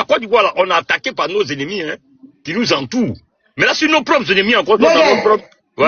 Côte d'Ivoire, là, on a attaqué par nos ennemis, hein, qui nous entourent. Mais là, c'est nos propres ennemis encore. Ouais.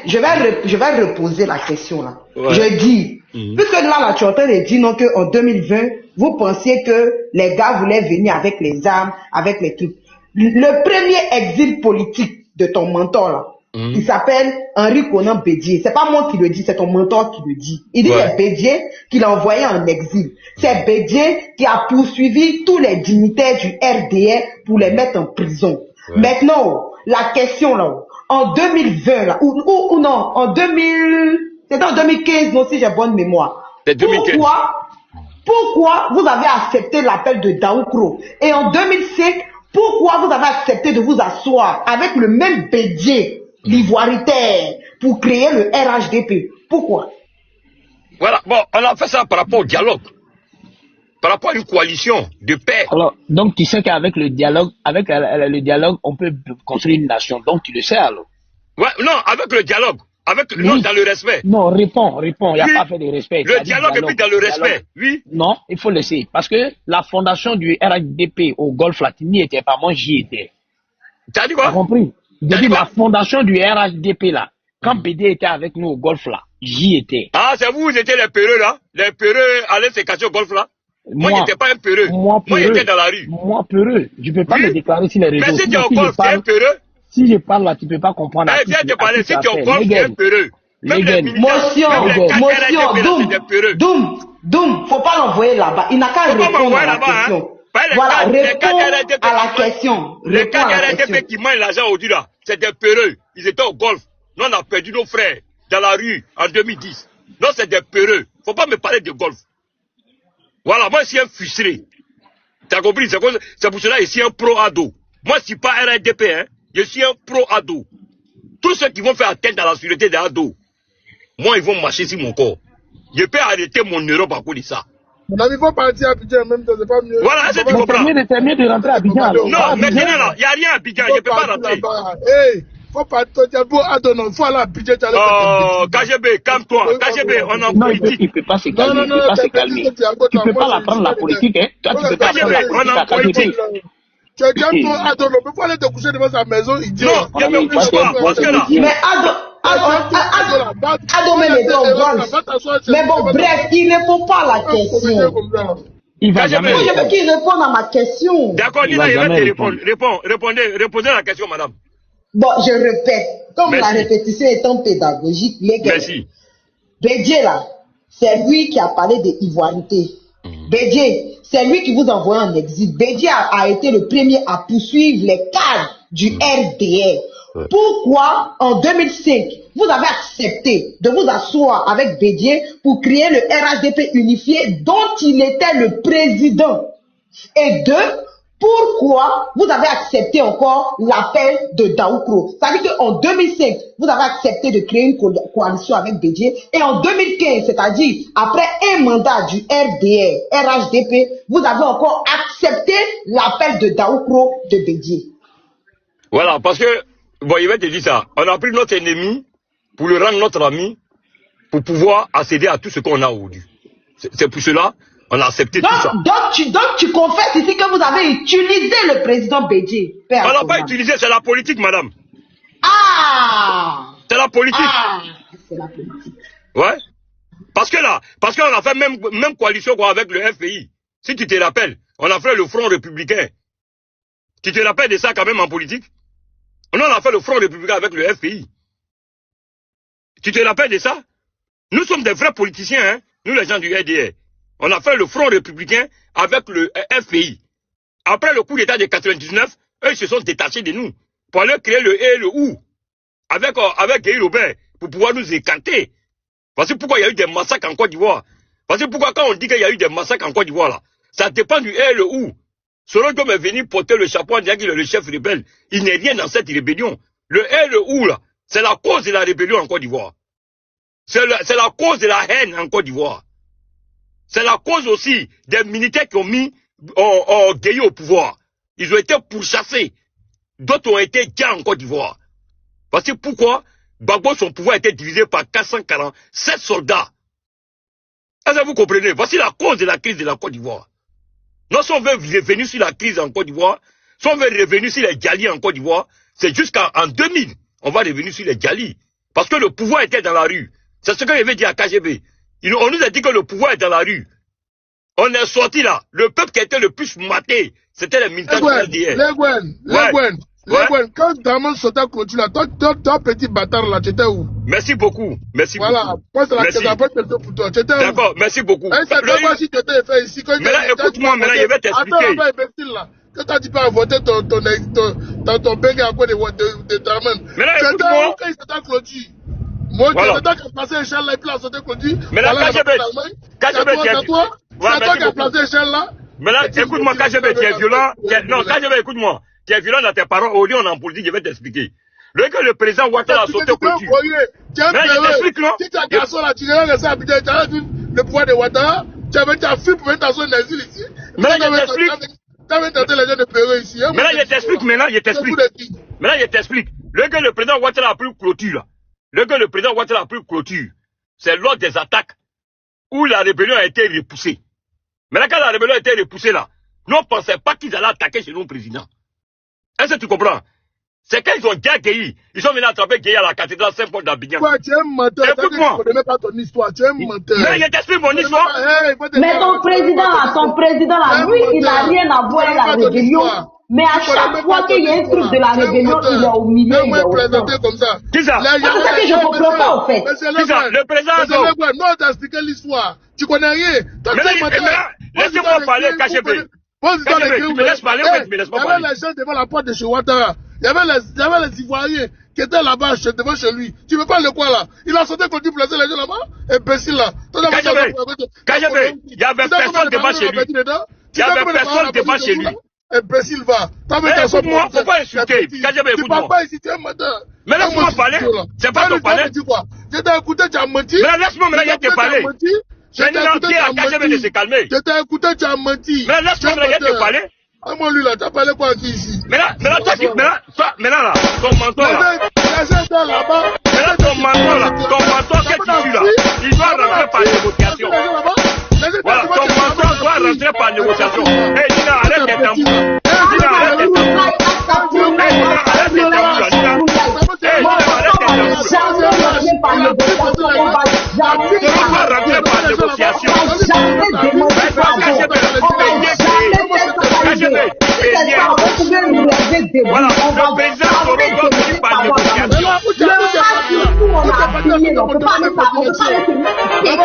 Je vais reposer la question là. Ouais. Je dis, puisque là, tu es en train de dire non qu'en 2020, vous pensiez que les gars voulaient venir avec les armes, avec les trucs. Le premier exil politique de ton mentor là, il s'appelle Henri Konan Bédié. C'est pas moi qui le dis, c'est ton mentor qui le dit. Il dit c'est Bédié qui l'a envoyé en exil. C'est Bédié qui a poursuivi tous les dignitaires du RDR pour les mettre en prison. Maintenant, la question là, en 2020 là, ou non, en 2000, c'était en 2015, non, si j'ai bonne mémoire. Pourquoi vous avez accepté l'appel de Daoukro? Et en 2005, pourquoi vous avez accepté de vous asseoir avec le même Bédié, l'ivoiritaire, pour créer le RHDP? Pourquoi? Voilà, bon, on a fait ça par rapport au dialogue. Par rapport à une coalition de paix. Alors, donc tu sais qu'avec le dialogue, on peut construire une nation. Donc tu le sais alors. Ouais, non, avec le dialogue. Non, dans le respect. Non, réponds. Il n'y a pas fait de respect. Le dialogue et puis dans le respect, oui. Non, il faut laisser. Parce que la fondation du RHDP au Golfe Latini était pas moi, j'y étais. T'as dit quoi? T'as compris? J'ai dit la fondation du RHDP là. Quand BD était avec nous au Golfe là, j'y étais. Ah, c'est vous étiez les peureux là? Les peureux allaient se cacher au Golfe là? Moi, j'étais pas un peureux. Moi, j'étais dans la rue. Moi, peureux. Je peux pas me déclarer sur les réseaux. Mais si tu es au Golfe, tu es un peureux? Si je parle là, tu peux pas comprendre. Eh, viens te parler, si tu es au Golfe, tu es un peureux. Doum, faut pas l'envoyer là-bas. Il n'a qu'à répondre à la question. Voilà, réponds à la question. Les cas de RDP qui mangent l'argent aujourd'hui là, c'est des peureux. Ils étaient au Golfe. Nous, on a perdu nos frères dans la rue en 2010. Non, c'est des peureux. Faut pas me parler de Golfe. Voilà, moi, je suis un frustré. T'as compris? C'est pour cela que je suis un pro-ado. Moi, je suis pas RDP, hein. Je suis un pro-ado. Tous ceux qui vont faire atteinte à la sécurité des ados, moi, ils vont marcher sur mon corps. Je peux arrêter mon Europe à cause de ça. Mon ami, il faut partir à Abidjan en même temps, c'est pas mieux. Voilà, est-ce que tu comprends? C'est mieux de rentrer à Abidjan. Non, maintenant, là, il n'y a rien à Abidjan, je ne peux pas rentrer. Hey, faut partir, il faut aller à Abidjan. Oh, KGB, calme-toi. KGB, on est en politique. Il ne peut pas se calmer, il ne peut pas se calmer. Tu ne peux pas l'apprendre la politique, hein. Toi, tu ne peux pas apprendre la politique à KGB. Tu es déjà trop Ado, il faut aller te coucher devant sa maison, il dit. Non, je me couche pas, parce que là. Mais Ado même était au Golfe. Mais bon, bref, il ne répond pas à la question. Il va jamais. Moi, je veux qu'il réponde à ma question. D'accord, Nina, il va te répondre. Répondez à la question, madame. Bon, je répète. Comme la répétition étant pédagogique, les gars. Merci. Bédié, là, c'est lui qui a parlé de ivoirité. Bédié, c'est lui qui vous envoie en exil. Bédié a été le premier à poursuivre les cadres du RDR. Pourquoi, en 2005, vous avez accepté de vous asseoir avec Bédié pour créer le RHDP unifié dont il était le président? Et deux, pourquoi vous avez accepté encore l'appel de Daoukro? Ça veut dire qu'en 2005, vous avez accepté de créer une coalition avec Bédié. Et en 2015, c'est-à-dire après un mandat du RDR, RHDP, vous avez encore accepté l'appel de Daoukro de Bédié. Voilà, parce que, bon, il va te dire ça. On a pris notre ennemi pour le rendre notre ami, pour pouvoir accéder à tout ce qu'on a aujourd'hui. C'est pour cela on a accepté tout ça. Donc tu confesses ici que vous avez utilisé le président Bédié. On l'a pas utilisé, c'est la politique, madame. Ah! C'est la politique. Ah! C'est la politique. Ouais. Parce qu'on a fait même coalition avec le FPI. Si tu te rappelles, on a fait le Front républicain. Tu te rappelles de ça quand même en politique? On a fait le Front républicain avec le FPI. Tu te rappelles de ça? Nous sommes des vrais politiciens, hein? Nous les gens du RDR. On a fait le Front républicain avec le FPI. Après le coup d'État de 99, eux ils se sont détachés de nous pour aller créer le et le ou avec Guy Robert pour pouvoir nous écarter. Parce que pourquoi il y a eu des massacres en Côte d'Ivoire? Parce que pourquoi quand on dit qu'il y a eu des massacres en Côte d'Ivoire là, ça dépend du et le ou. Selon Diom est venu porter le chapeau en disant qu'il est le chef rebelle. Il n'est rien dans cette rébellion. Le et le ou là, c'est la cause de la rébellion en Côte d'Ivoire. C'est la cause de la haine en Côte d'Ivoire. C'est la cause aussi des militaires qui ont mis Gueye au pouvoir. Ils ont été pourchassés. D'autres ont été tués en Côte d'Ivoire. Parce que pourquoi? Gbagbo, son pouvoir a été divisé par 447 soldats. Est-ce que vous comprenez? Voici la cause de la crise de la Côte d'Ivoire. Non, si on veut revenir sur la crise en Côte d'Ivoire, si on veut revenir sur les Djali en Côte d'Ivoire, c'est jusqu'en 2000. On va revenir sur les Djali. Parce que le pouvoir était dans la rue. C'est ce que je vais dire à KGB. On nous a dit que le pouvoir est dans la rue. On est sorti là. Le peuple qui était le plus maté, c'était les militants de l'ADR. Quand Draman sautait à clôture là, toi petit bâtard là, tu étais où? Merci beaucoup. Merci voilà. Moi, c'est la question pour toi. Tu étais où? D'accord, merci beaucoup. Mais là, écoute-moi, maintenant, je vais t'expliquer. Attends, imbécile là. Quand tu dis pas voter ton bégué à quoi de Draman. Mais là, écoute-moi. Quand il sautait à clôture. Moi, tu as placé l'échelle là, et puis là, sauté à clôture. Mais là, KGB, c'est toi qui as placé l'échelle là. Mais là, écoute-moi, KGB, tu es violent. Non, KGB, écoute-moi. Tu es violent dans tes paroles. Au lieu, on est en politique, je vais t'expliquer. Le président Ouattara a sauté au clôture. Mais je t'explique, non? Si tu as garçon là, tu n'as resté à Abidjan, tu as vu le pouvoir de Ouattara, tu as fui pour mettre ta zone d'asile ici. Mais là, je t'explique. Tu avais tenté les gens de pleurer ici. Mais là, je t'explique, maintenant, je t'explique. Le président Ouattara a pris clôture, là. Le président Ouattara a pris clôture. C'est lors des attaques où la rébellion a été repoussée. Mais là, quand la rébellion a été repoussée, là, nous, on ne pensait pas qu'ils allaient attaquer chez nous, président. Est-ce que tu comprends? C'est quand ils ont déjà accueilli. Ils sont venus attraper Guéhi à la cathédrale Saint-Paul d'Abidjan. Ouais, tu es un menteur. Écoute-moi. Tu ne connais pas ton histoire. Tu es un menteur. Mais je t'explique mon histoire. Mais ton président là, lui, il n'a rien à voir avec la rébellion. Mais à chaque fois qu'il y a un truc de la rébellion, il est au milieu. Il est au fond. Comme ça. Qui ça? C'est ça que je ne comprends pas, en fait. Qui ça? Le président. Non, on t'a expliqué l'histoire. Tu connais rien. Laissez-moi parler, KGB. Tu me laisses parler ou tu me laisses pas parler? Il y avait les gens devant la porte de chez Ouattara. Il y avait les Ivoiriens qui étaient là-bas devant chez lui. Tu veux parler de quoi là? Il a sauté quand tu plaçais les gens là-bas? Imbécile là. KGB, il y avait personne devant chez lui. Il y avait personne devant chez lui. Imbécile va. Mais écoute-moi, faut pas insulter. KGB, écoute-moi. Tu parles pas ici, tu es un menteur. Mais laisse-moi parler. C'est pas ton palais. Je t'ai écouté, tu as menti. Mais laisse-moi maintenant te parler. Je t'ai écouté à KGB de se calmer. Je t'ai écouté, tu as menti. Mais laisse-moi maintenant te parler. Ah, moi, lui, là, tu as parlé quoi qui ici? Mais là, là, ton menton là. Mais là, ton menton que tu suis là, il doit rentrer par négociation. Voilà, ton menton doit rentrer par négociation. Eh, Dina, arrête tes tambours. Dina, arrête tes tambours. Arrête tes tambours là, Dina. Eh, Dina, arrête tes tambours. Tu dois rentrer par négociation. Voilà, le président Soro doit venir par négociation.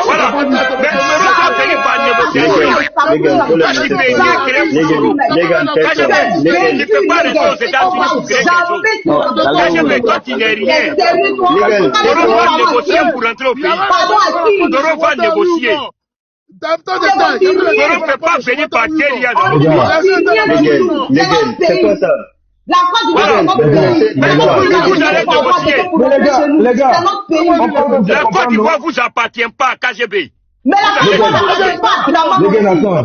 Voilà, mais Soro doit venir par négociation. Il ne peut pas rester aux États-Unis pour créer quelque chose. Toi, tu n'es rien. Soro va négocier pour rentrer au pays. Soro va négocier. Soro ne peut pas venir par derrière. C'est quoi ça? La Côte d'Ivoire, vous allez négocier. Les gars, la Côte d'Ivoire vous appartient pas à KGB. Mais la Côte d'Ivoire, pas les gars, attends.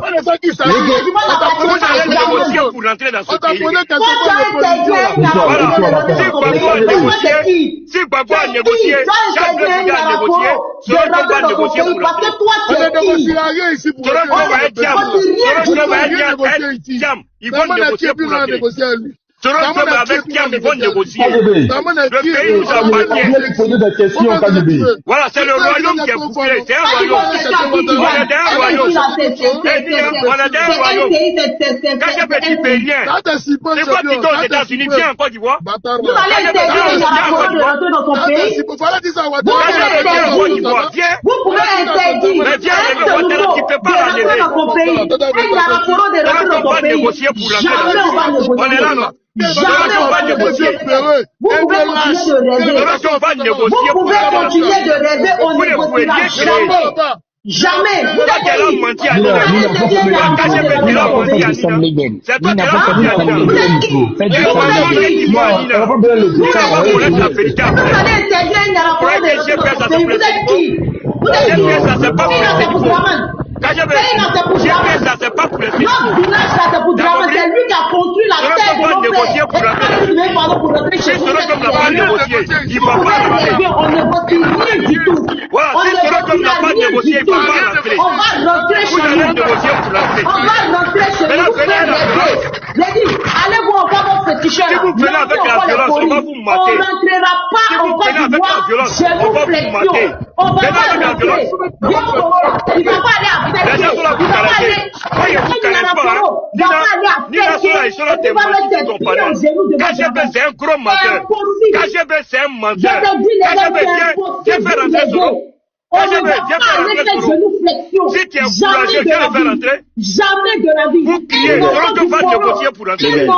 Vous allez négocier pour rentrer dans ce pays. Si Gbagbo a négocié, chaque président a négocié, Soro va négocier pour rentrer. Soro va être Tiam. Ils vont négocier pour rentrer. Soro avec Tiam, ils vont négocier. Le pays nous appartient. Voilà, c'est le royaume qui est bouclé. C'est un royaume. On est dans un royaume. On est dans un royaume. Quand je peux dire rien, c'est quoi qui est aux États-Unis? Viens en Côte d'Ivoire. Vous allez interdire de rentrer dans son pays. Vous pouvez interdire. Mais viens avec le Ouattara, tu ne peux pas l'enlever. Dans son pays. Et il y a la couronne de rentrer dans son pays. Jamais on va négocier. On est là, non? Jamais on va négocier. Vous pouvez continuer de rêver. On négociera jamais. Jamais. Vous avez menti à Nina. C'est toi qui as menti à Nina. Vous êtes qui? Vous allez intégrer un rapport de votre pays. Vous êtes qui? Vous êtes qui? Ça, c'est pas pour ça, c'est pas pour les filles. Notre village, ça, c'est pour Draman. C'est lui qui a construit la terre de nos pères. Pour rentrer chez vous. Il va pas rentrer. On ne négocie rien du tout. Voilà, si Soro n'a pas négocié, il ne va pas rentrer. On va rentrer chez nous. On va rentrer chez nous. génuflexion. On va pas rentrer. Il va pas aller à faire. Il va pas aller KGB c'est un gros menteur. KGB c'est un menteur. KGB viens faire rentrer Soro. KGB viens faire rentrer Soro. Si tu es courageux, viens le faire rentrer. Jamais de la vie. Vous criez, Soro te va négocier pour rentrer. Il va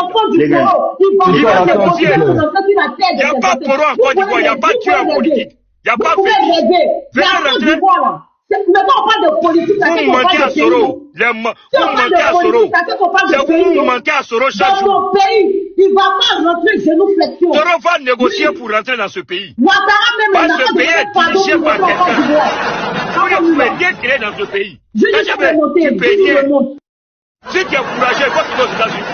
négocier. Il n'y a pas Poro en Côte d'Ivoire, il n'y a pas Dieu en politique. Il n'y a pas Félix. Fais rentrer. Mais quand on parle de politique, ça fait qu'on parle de pays. Vous manquez à Soro. C'est vous manquez à Soro chaque jour. Dans mon pays, il ne va pas rentrer génuflexion. Soro va négocier pour rentrer dans ce pays. Ouattara même pas ce pays est dirigé par quelqu'un. Vous ne pouvez rien créer dans ce pays. Tu peux rien. Si tu es courageux, il faut quitter aux États-Unis.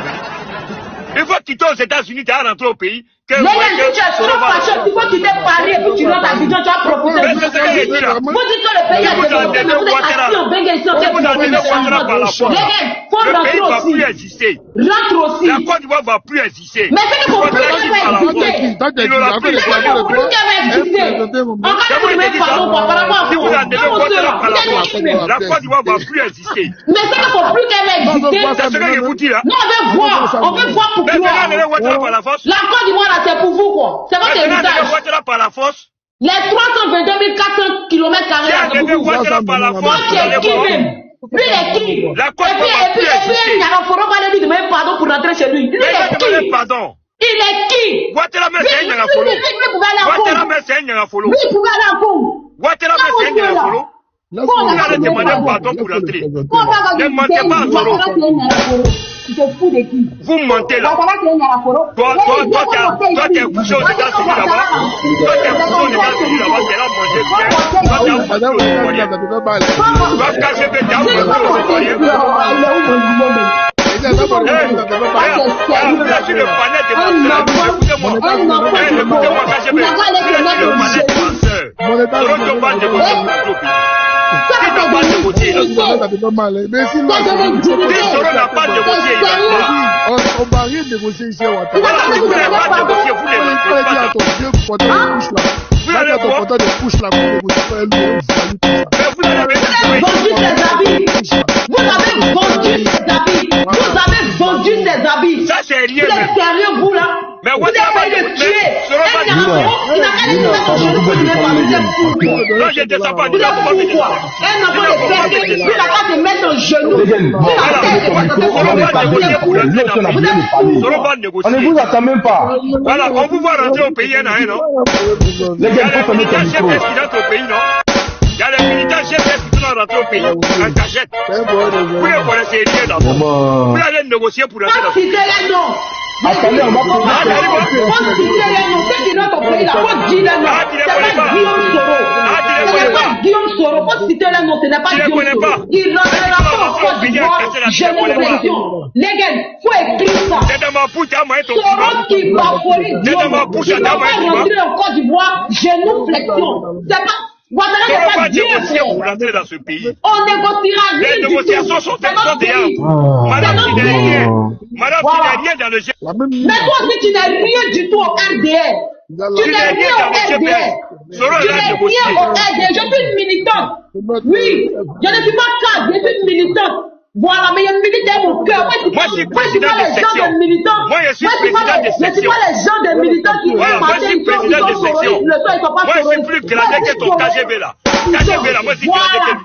Il faut quitter aux États-Unis, tu as rentré au pays. Mais si tu es trop fâché, il faut quitter Paris et puis tu rentres à Abidjan, tu as proposé. Mais c'est ce que j'ai dit là. Vous dites que le pays a développé, mais vous êtes assis au Bengue ici, on vous avez Ouattara par la force. Le pays ne va plus exister. Rentre aussi. La Côte d'Ivoire ne va plus exister. Mais c'est qu'il ne faut plus qu'elle va exister. Il n'aura plus Il ne faut plus qu'elle va exister. En cas de même pardon, par rapport à si vous avez Ouattara par la force, la Côte d'Ivoire ne va plus exister. Mais c'est qu'il ne faut plus qu'elle va exister. C'est ce que je vous dis là. Non, on veut voir pourquoi. Mais maintenant, Ouattara par la force. La Côte d'Ivoire, c'est pour vous, quoi. C'est votre héritage. Ouattara par la force. Les 322 400 km², c'est pour vous. Ouattara par la force. Qui est qui même? Lui, il est qui? La Côte d'Ivoire Et puis, Nyaraforo va lui demander pardon pour rentrer chez lui. Lui, il est qui? Pardon. Il est qui? Ouattara, mais c'est un Nyarafolo. Ouattara, mais c'est un Nyarafolo. Lui, il pouvait aller en Congo. Ouattara, mais c'est un Nyarafolo. Vous allez demander pardon pour rentrer. Ne mentez pas à Soro. Tu te fous de qui? Vous mentez là. Toi, t'es couché aux États-Unis là-bas. Toi, t'es couché aux États-Unis là-bas. C'est là manger bien. Toi, t'es couché aux Ivoiriens. Toi, KGB, t'es couché aux Ivoiriens. Là, sur le panel de ma soeur. Écoutez-moi. Écoutez-moi, KGB. Là, sur le panel de ma soeur. Soro te va négocier pour notre pays. Si n'a pas négocié, il a si Soro n'a pas négocié, il a on va rien négocier ici à Ouattara. Voilà, vous n'avez pas négocié, vous n'avez vous allez voir. De couche là, mais vous avez vendu ses habits. Vous avez vendu ses habits. Vous avez vendu ses habits. Ça, c'est rien. Vous êtes sérieux, vous là? Mais vous avez le tuer. Il n'a qu'à les mettre en genou pour le mettre. Non, je ne descends pas. Vous êtes fou, quoi. Un enfant de berger, il n'a qu'à te mettre en genou. On ne vous attend même pas. Voilà, on vous voit rentrer au pays, non? Il y a les militaires chefs qui rentrent au pays, non? Il y a les militaires chefs qui sont rentrés au pays en cachette. Vous ne connaissez rien d'abord. Vous allez négocier pour rentrer dans ce pays. Attendez, on va pas citer les noms. Ceux qui rentrent au pays là, faut dire les noms. C'est pas Guillaume Soro. C'est pas Guillaume Soro. Faut citer les noms. Ce n'est pas Guillaume Soro. Il rentrera pas en Côte d'Ivoire. Génuflexion. Les gars, faut écrire ça. C'est dans ma bouche, à moi, ton Soro qui favorise c'est dans ma bouche, à moi, rentrer en Côte d'Ivoire. Génuflexion. C'est pas. Ouattara n'est pas Dieu. Négocier pour rentrer dans ce pays. On négociera rien. Les négociations sont extraordinaires. Madame, tu n'es rien. Madame, tu n'es rien dans le jeu. Mais toi aussi, tu n'es rien du tout au RDR. Tu n'es rien au RDR. Tu n'es rien au RDR. Je suis une militante. Oui, je ne suis pas cadre, je suis une militante. Voilà, mais il y a une militante dans mon cœur. Moi, je suis président de section. Moi, je suis président de section. Je ne suis pas les gens des militants qui voilà, moi, je suis président de section. Moi, je suis plus gradé que ton KGB là. KGB là, moi, je suis gradé que lui.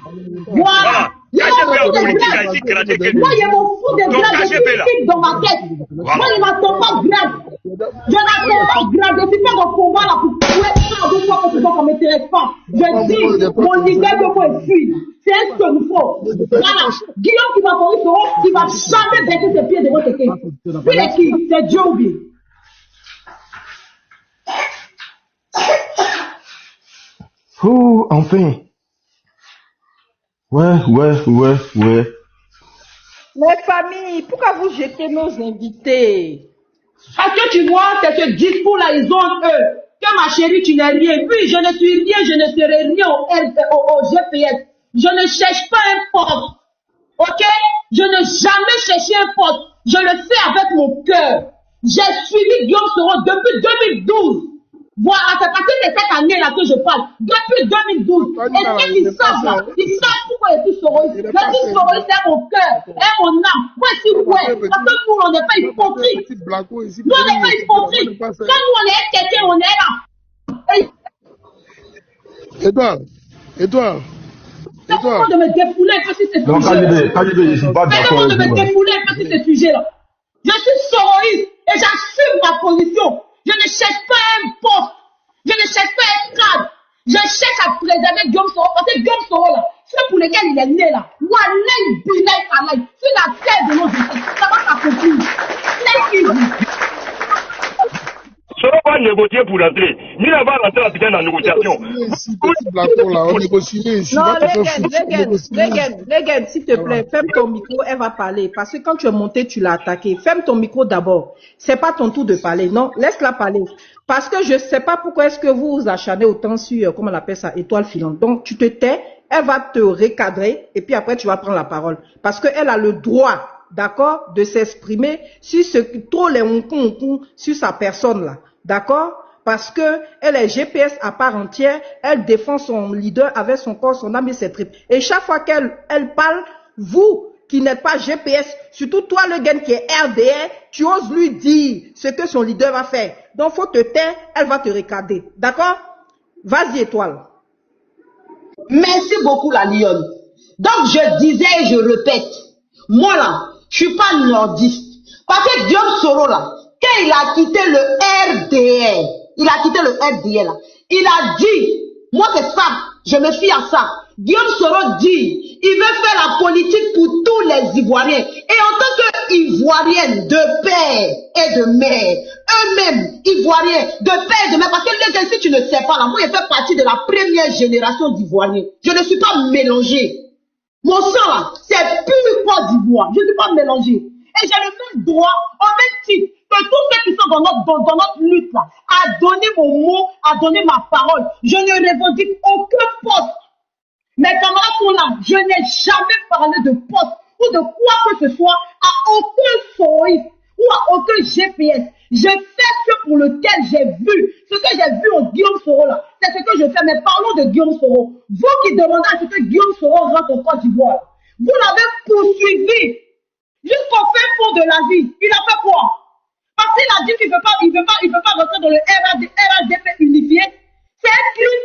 Voilà. KGB en politique, je suis gradé que lui. Moi, je m'en fous des grades. Je suis dans ma tête. Moi, je n'attends pas grade. Je n'attends pas grade. Je ne suis pas dans le combat là pour tuer ça deux fois que ça ne m'intéresse pas. Je dis, mon leader que faut fuir. C'est ce qu'il nous faut. Voilà. Guillaume qui va faire Soro, qui va jamais baisser ses pieds devant tes pieds. Puis les qui? C'est Dieu ou bien? Oh, enfin. Ouais. Les familles, pourquoi vous jetez nos invités? Est-ce que tu vois, c'est ce discours-là, ils ont eux. Que ma chérie, tu n'es rien. Oui, je ne suis rien, je ne serai rien au GPS. Je ne cherche pas un poste. Ok? Je n'ai jamais cherché un poste. Je le fais avec mon cœur. J'ai suivi Guillaume Soro depuis 2012. Voilà, c'est parce que c'est cette année-là que je parle. Depuis 2012. Est-ce qu'ils savent là? Ils savent pourquoi je suis soroïste. Je suis soroïste, c'est mon cœur, c'est mon âme. Moi, je suis ouais. Parce que nous, on n'est pas hypocrite. Nous, on n'est pas hypocrite. Quand nous, on est quelqu'un, on est là. Edouard. C'est le moment de me défouler un peu sur ce sujet. Donc, KGB, je suis pas d'accord. C'est le moment de me défouler un peu sur ce sujet-là. Je suis soroïste et j'assume ma position. Je ne cherche pas un poste. Je ne cherche pas un cadre. Je cherche à préserver Guillaume Soro. Parce que Guillaume Soro, là, c'est pour lequel il est né, là. Walay, Bilay, Kalay. Sur la terre de nos ancêtres. Ça va s'accomplir. C'est easy. Soro va négocier pour rentrer. Ni là va rentrer à dans la négociation. Non, Legen, s'il te plaît, ferme ton micro, elle va parler. Parce que quand tu es monté, tu l'as attaqué. Ferme ton micro d'abord. C'est pas ton tour de parler. Non, laisse-la parler. Parce que je sais pas pourquoi est-ce que vous vous acharnez autant sur, comment on appelle ça, étoile filante. Donc, tu te tais, elle va te recadrer, et puis après, tu vas prendre la parole. Parce qu'elle a le droit, d'accord, de s'exprimer sur ce que trop les sur sa personne là. D'accord? Parce que elle est GPS à part entière, elle défend son leader avec son corps, son âme et ses tripes. Et chaque fois qu'elle parle, vous qui n'êtes pas GPS, surtout toi le gars qui est RDR, tu oses lui dire ce que son leader va faire. Donc faut te taire, elle va te regarder. D'accord? Vas-y étoile. Merci beaucoup la lionne. Donc je disais et je répète, moi là, je suis pas nordiste. Parce que Guillaume Soro là, quand il a quitté le RDR, il a dit, moi c'est ça, je me fie à ça. Guillaume Soro dit, il veut faire la politique pour tous les Ivoiriens. Et en tant qu'Ivoirienne de père et de mère, eux-mêmes, Ivoiriens de père et de mère, parce que si tu ne sais pas, là, moi je fais partie de la première génération d'Ivoiriens. Je ne suis pas mélangé. Mon sang là, c'est pur Côte d'Ivoire. Je ne suis pas mélangé. Et j'ai le même droit, au même titre que tous ceux qui sont dans notre lutte là, à donner mon mot, à donner ma parole. Je ne revendique aucun poste. Mes camarades sont là. Je n'ai jamais parlé de poste ou de quoi que ce soit à aucun soroïste ou à aucun GPS. Je fais ce pour lequel j'ai vu. Ce que j'ai vu au Guillaume Soro là, c'est ce que je fais. Mais parlons de Guillaume Soro. Vous qui demandez à ce que Guillaume Soro rentre au Côte d'Ivoire, vous l'avez poursuivi jusqu'au fin fond de la vie. Il a fait quoi? Parce qu'il a dit qu'il ne veut pas rentrer dans le RADP unifié. C'est un crime.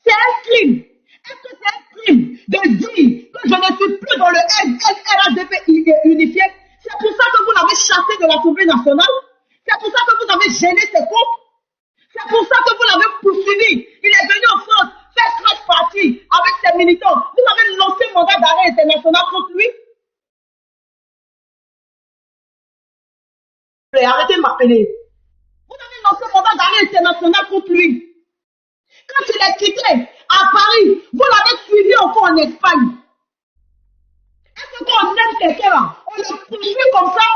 C'est un crime. Est-ce que c'est un crime de dire que je ne suis plus dans le RADP unifié? C'est pour ça que vous l'avez chassé de l'Assemblée nationale. C'est pour ça que vous avez gêné ses comptes. C'est pour ça que vous l'avez poursuivi. Il est venu en France faire stress party avec ses militants. Vous avez lancé un mandat d'arrêt international contre lui. Arrêtez de m'appeler. Vous avez lancé un mandat d'arrêt international contre lui. Quand il est quitté à Paris, vous l'avez suivi encore en Espagne. Est-ce qu'on aime quelqu'un là? On le poursuit comme ça?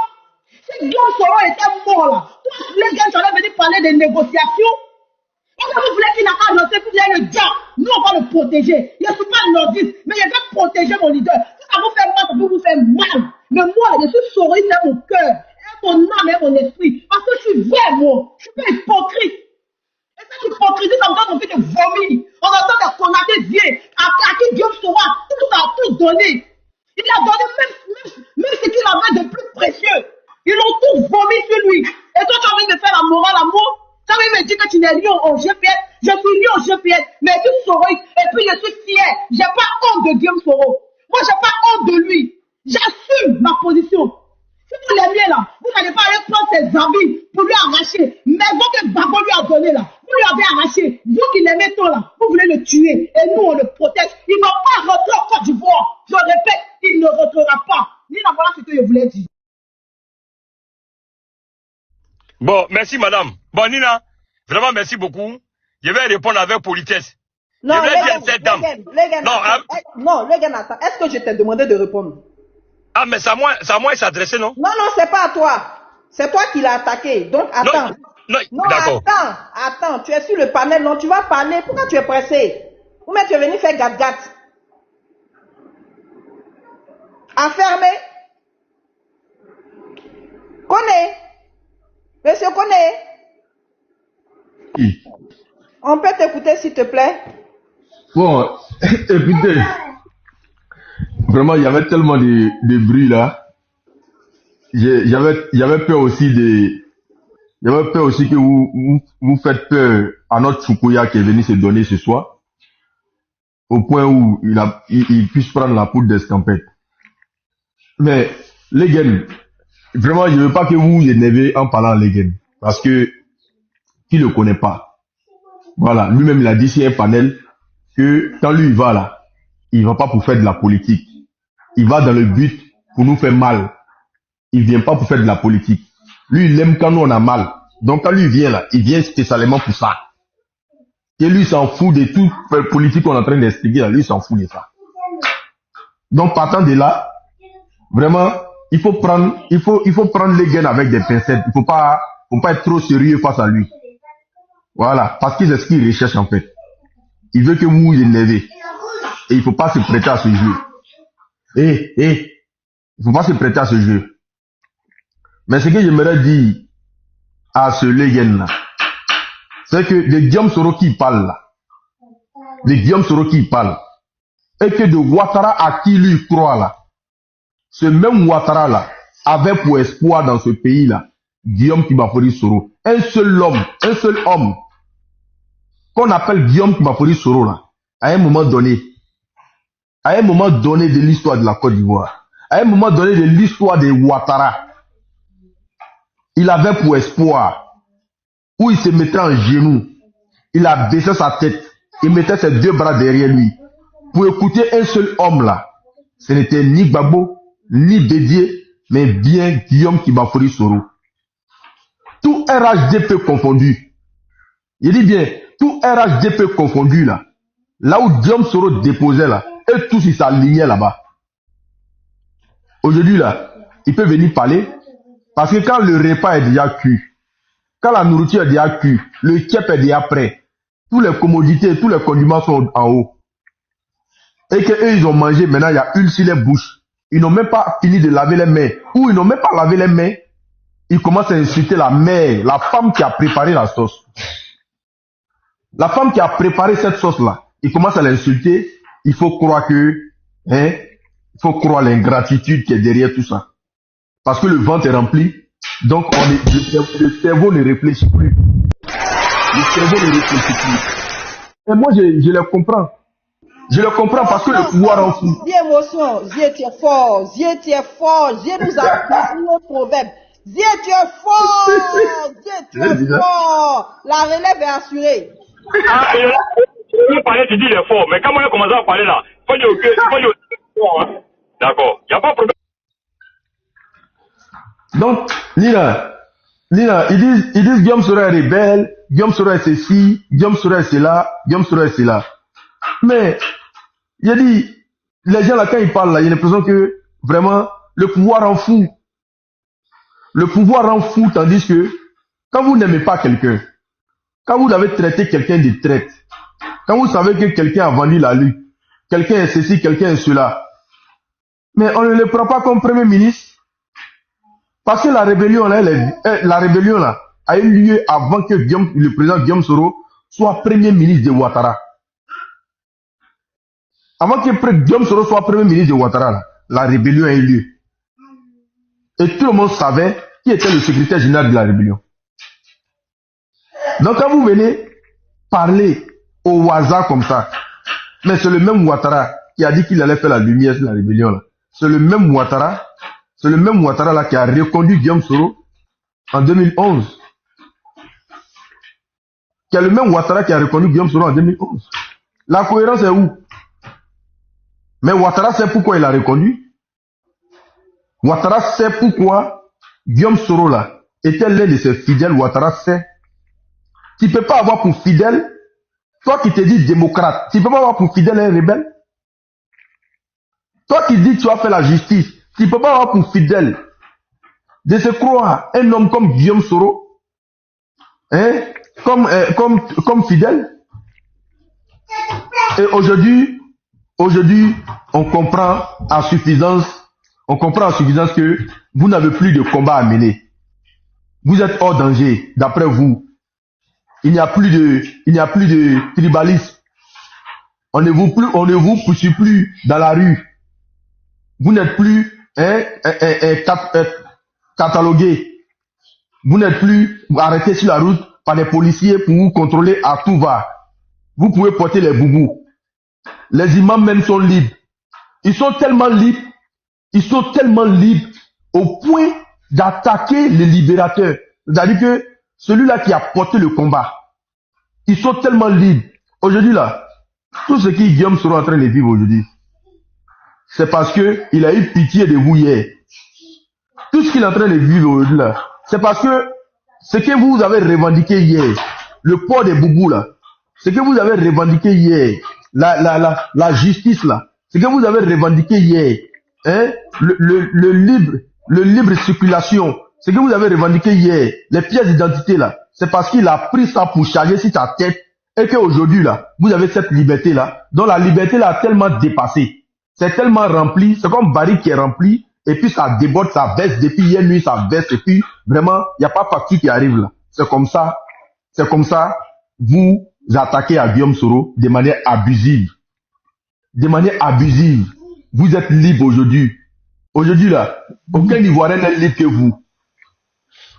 Si Guillaume Soro était mort là, tous les gars qui allaient venir parler des négociations, est-ce que vous voulez qu'il n'a pas lancé, vous voulez le dire? Nous on va le protéger. Je ne suis pas nordiste, mais je vais protéger mon leader. Si ça vous fait mal, ça peut vous faire mal. Mais moi, je suis soroïste, c'est mon cœur, c'est mon âme et mon esprit. Parce que je suis vrai, moi. Je ne suis pas hypocrite. Et cette hypocrisie, ça me donne envie de vomir. On entend des Konaté vieux, à qui Guillaume Soro a tout donné. Il a donné même ce qu'il avait de plus précieux. Ils ont tout vomi sur lui. Et toi, tu as envie de faire la morale à moi? Tu as envie de me dire que tu n'es lié au GPS? Je suis lié au GPS, mais je suis soroïste. Et puis je suis fier. J'ai pas honte de Guillaume Soro. Moi, j'ai pas honte de lui. J'assume ma position. Si vous l'aimez là, vous n'allez pas aller prendre ses habits pour lui arracher. Mais vous que Babo lui a donné là, vous lui avez arraché. Vous qui l'aimez tant là, vous voulez le tuer. Et nous, on le protège. Il ne va pas rentrer en Côte d'Ivoire. Je répète, il ne rentrera pas. Nina, voilà ce que je voulais dire. Bon, merci madame. Bon, Nina, vraiment merci beaucoup. Je vais répondre avec politesse. Non, je vais dire à cette dame. Non, les gars, attends. Est-ce que je t'ai demandé de répondre? Ah, mais c'est à moi il s'adressait, non? Non, c'est pas à toi. C'est toi qui l'as attaqué. Donc, attends. Non, d'accord. Attends. Tu es sur le panel, non? Tu vas parler. Pourquoi tu es pressé? Ou bien tu es venu faire gat-gat? Enfermé. Connais. Monsieur Connais. On peut t'écouter, s'il te plaît? Bon, écoutez, vraiment, il y avait tellement de bruit là. J'avais peur aussi que vous faites peur à notre Choukoya qui est venu se donner ce soir, au point où il puisse prendre la poudre d'escampette. Mais, les gars, vraiment, je ne veux pas que vous vous énervez en parlant les gars, parce que qui le connaît pas. Voilà, lui-même il a dit sur un panel que quand lui il va là, il va pas pour faire de la politique. Il va dans le but pour nous faire mal. Il vient pas pour faire de la politique. Lui, il aime quand nous on a mal. Donc quand lui vient là, il vient spécialement pour ça. Et lui, il s'en fout de toute politique qu'on est en train d'expliquer là. Lui, il s'en fout de ça. Donc partant de là, vraiment, il faut prendre les gains avec des pincettes. Il faut pas être trop sérieux face à lui. Voilà, parce que c'est ce qu'il recherche en fait. Il veut que vous vous énervez. Et il faut pas se prêter à ce jeu. Il faut pas se prêter à ce jeu. Mais ce que j'aimerais dire à ce Legen là, c'est que de Guillaume Soro qui parle là, et que de Ouattara à qui lui croit là, ce même Ouattara là, avait pour espoir dans ce pays là, Guillaume Kibafori Soro. Un seul homme, qu'on appelle Guillaume Kibafori Soro là, à un moment donné de l'histoire de la Côte d'Ivoire, à un moment donné de l'histoire de Ouattara, il avait pour espoir, où il se mettait en genoux, il a baissé sa tête, il mettait ses deux bras derrière lui, pour écouter un seul homme là. Ce n'était ni Gbagbo, ni Bédié, mais bien Guillaume Kibafori Soro. Tout RHDP confondu. Il dit bien, tout RHDP confondu là. Là où Guillaume Soro déposait là, et tous ils s'alignaient là-bas. Aujourd'hui là, il peut venir parler, parce que quand le repas est déjà cuit, quand la nourriture est déjà cuite, le kep est déjà prêt, toutes les commodités, tous les condiments sont en haut. Et qu'eux ils ont mangé, maintenant il y a une sur les bouches. Ils n'ont même pas fini de laver les mains. Ou ils n'ont même pas lavé les mains. Ils commencent à insulter la mère, la femme qui a préparé la sauce. La femme qui a préparé cette sauce-là, ils commencent à l'insulter. Il faut croire il faut croire l'ingratitude qui est derrière tout ça. Parce que le ventre est rempli, donc le cerveau ne réfléchit plus. Le cerveau ne réfléchit plus. Et moi, je le comprends. Je le comprends parce que le pouvoir en fout. Zie émotion, Zie tu es fort, Zie nous a appris le proverbe. Zie tu es fort, la relève est assurée. Ah, il parlait, tu dis il est fort, mais quand on a commencé à parler là, il faut dire que d'accord, il n'y a pas de problème. Donc, Nina, ils disent Guillaume Soro est rebelle, Guillaume Soro est ceci, Guillaume Soro est cela, Guillaume Soro est cela. Mais, il a dit, les gens là, quand ils parlent là, il y a l'impression que, vraiment, le pouvoir rend fou. Le pouvoir rend fou, tandis que, quand vous n'aimez pas quelqu'un, quand vous avez traité quelqu'un de traite, quand vous savez que quelqu'un a vendu la lutte, quelqu'un est ceci, quelqu'un est cela, mais on ne le prend pas comme premier ministre. Parce que la rébellion là a eu lieu avant que le président Guillaume Soro soit premier ministre de Ouattara. Avant que Guillaume Soro soit premier ministre de Ouattara, là, la rébellion a eu lieu. Et tout le monde savait qui était le secrétaire général de la rébellion. Donc quand vous venez parler au hasard comme ça, mais c'est le même Ouattara qui a dit qu'il allait faire la lumière sur la rébellion là. C'est le même Ouattara là qui a reconduit Guillaume Soro en 2011. C'est le même Ouattara qui a reconduit Guillaume Soro en 2011. La cohérence est où? Mais Ouattara sait pourquoi il a reconduit. Ouattara sait pourquoi Guillaume Soro là était l'un de ses fidèles. Ouattara sait. Tu ne peux pas avoir pour fidèle, toi qui te dis démocrate, tu ne peux pas avoir pour fidèle un rebelle. Toi qui dis que tu vas faire la justice, tu ne peux pas avoir pour fidèle de se croire un homme comme Guillaume Soro, comme fidèle. Et aujourd'hui, on comprend à suffisance que vous n'avez plus de combat à mener. Vous êtes hors danger, d'après vous. il n'y a plus de tribalisme. On ne vous poursuit plus dans la rue. Vous n'êtes plus catalogué. Vous n'êtes plus arrêté sur la route par des policiers pour vous contrôler à tout va. Vous pouvez porter les boubous. Les imams même sont libres. Ils sont tellement libres au point d'attaquer les libérateurs. C'est-à-dire que celui-là qui a porté le combat, ils sont tellement libres. Aujourd'hui là, tout ce que Guillaume sera en train de vivre aujourd'hui, c'est parce que il a eu pitié de vous hier. Tout ce qu'il est en train de vivre aujourd'hui là, c'est parce que ce que vous avez revendiqué hier, le port des boubous là, ce que vous avez revendiqué hier, la justice là, ce que vous avez revendiqué hier, hein, le libre circulation, ce que vous avez revendiqué hier, les pièces d'identité là, c'est parce qu'il a pris ça pour charger sur ta tête et qu'aujourd'hui là, vous avez cette liberté là, dont la liberté là a tellement dépassé. C'est tellement rempli, c'est comme baril qui est rempli, et puis ça déborde, ça baisse, depuis hier nuit ça baisse, et puis vraiment, il n'y a pas facture qui arrive là. C'est comme ça, vous attaquez à Guillaume Soro de manière abusive. De manière abusive. Vous êtes libre aujourd'hui. Aujourd'hui là, aucun Ivoirien n'est libre que vous.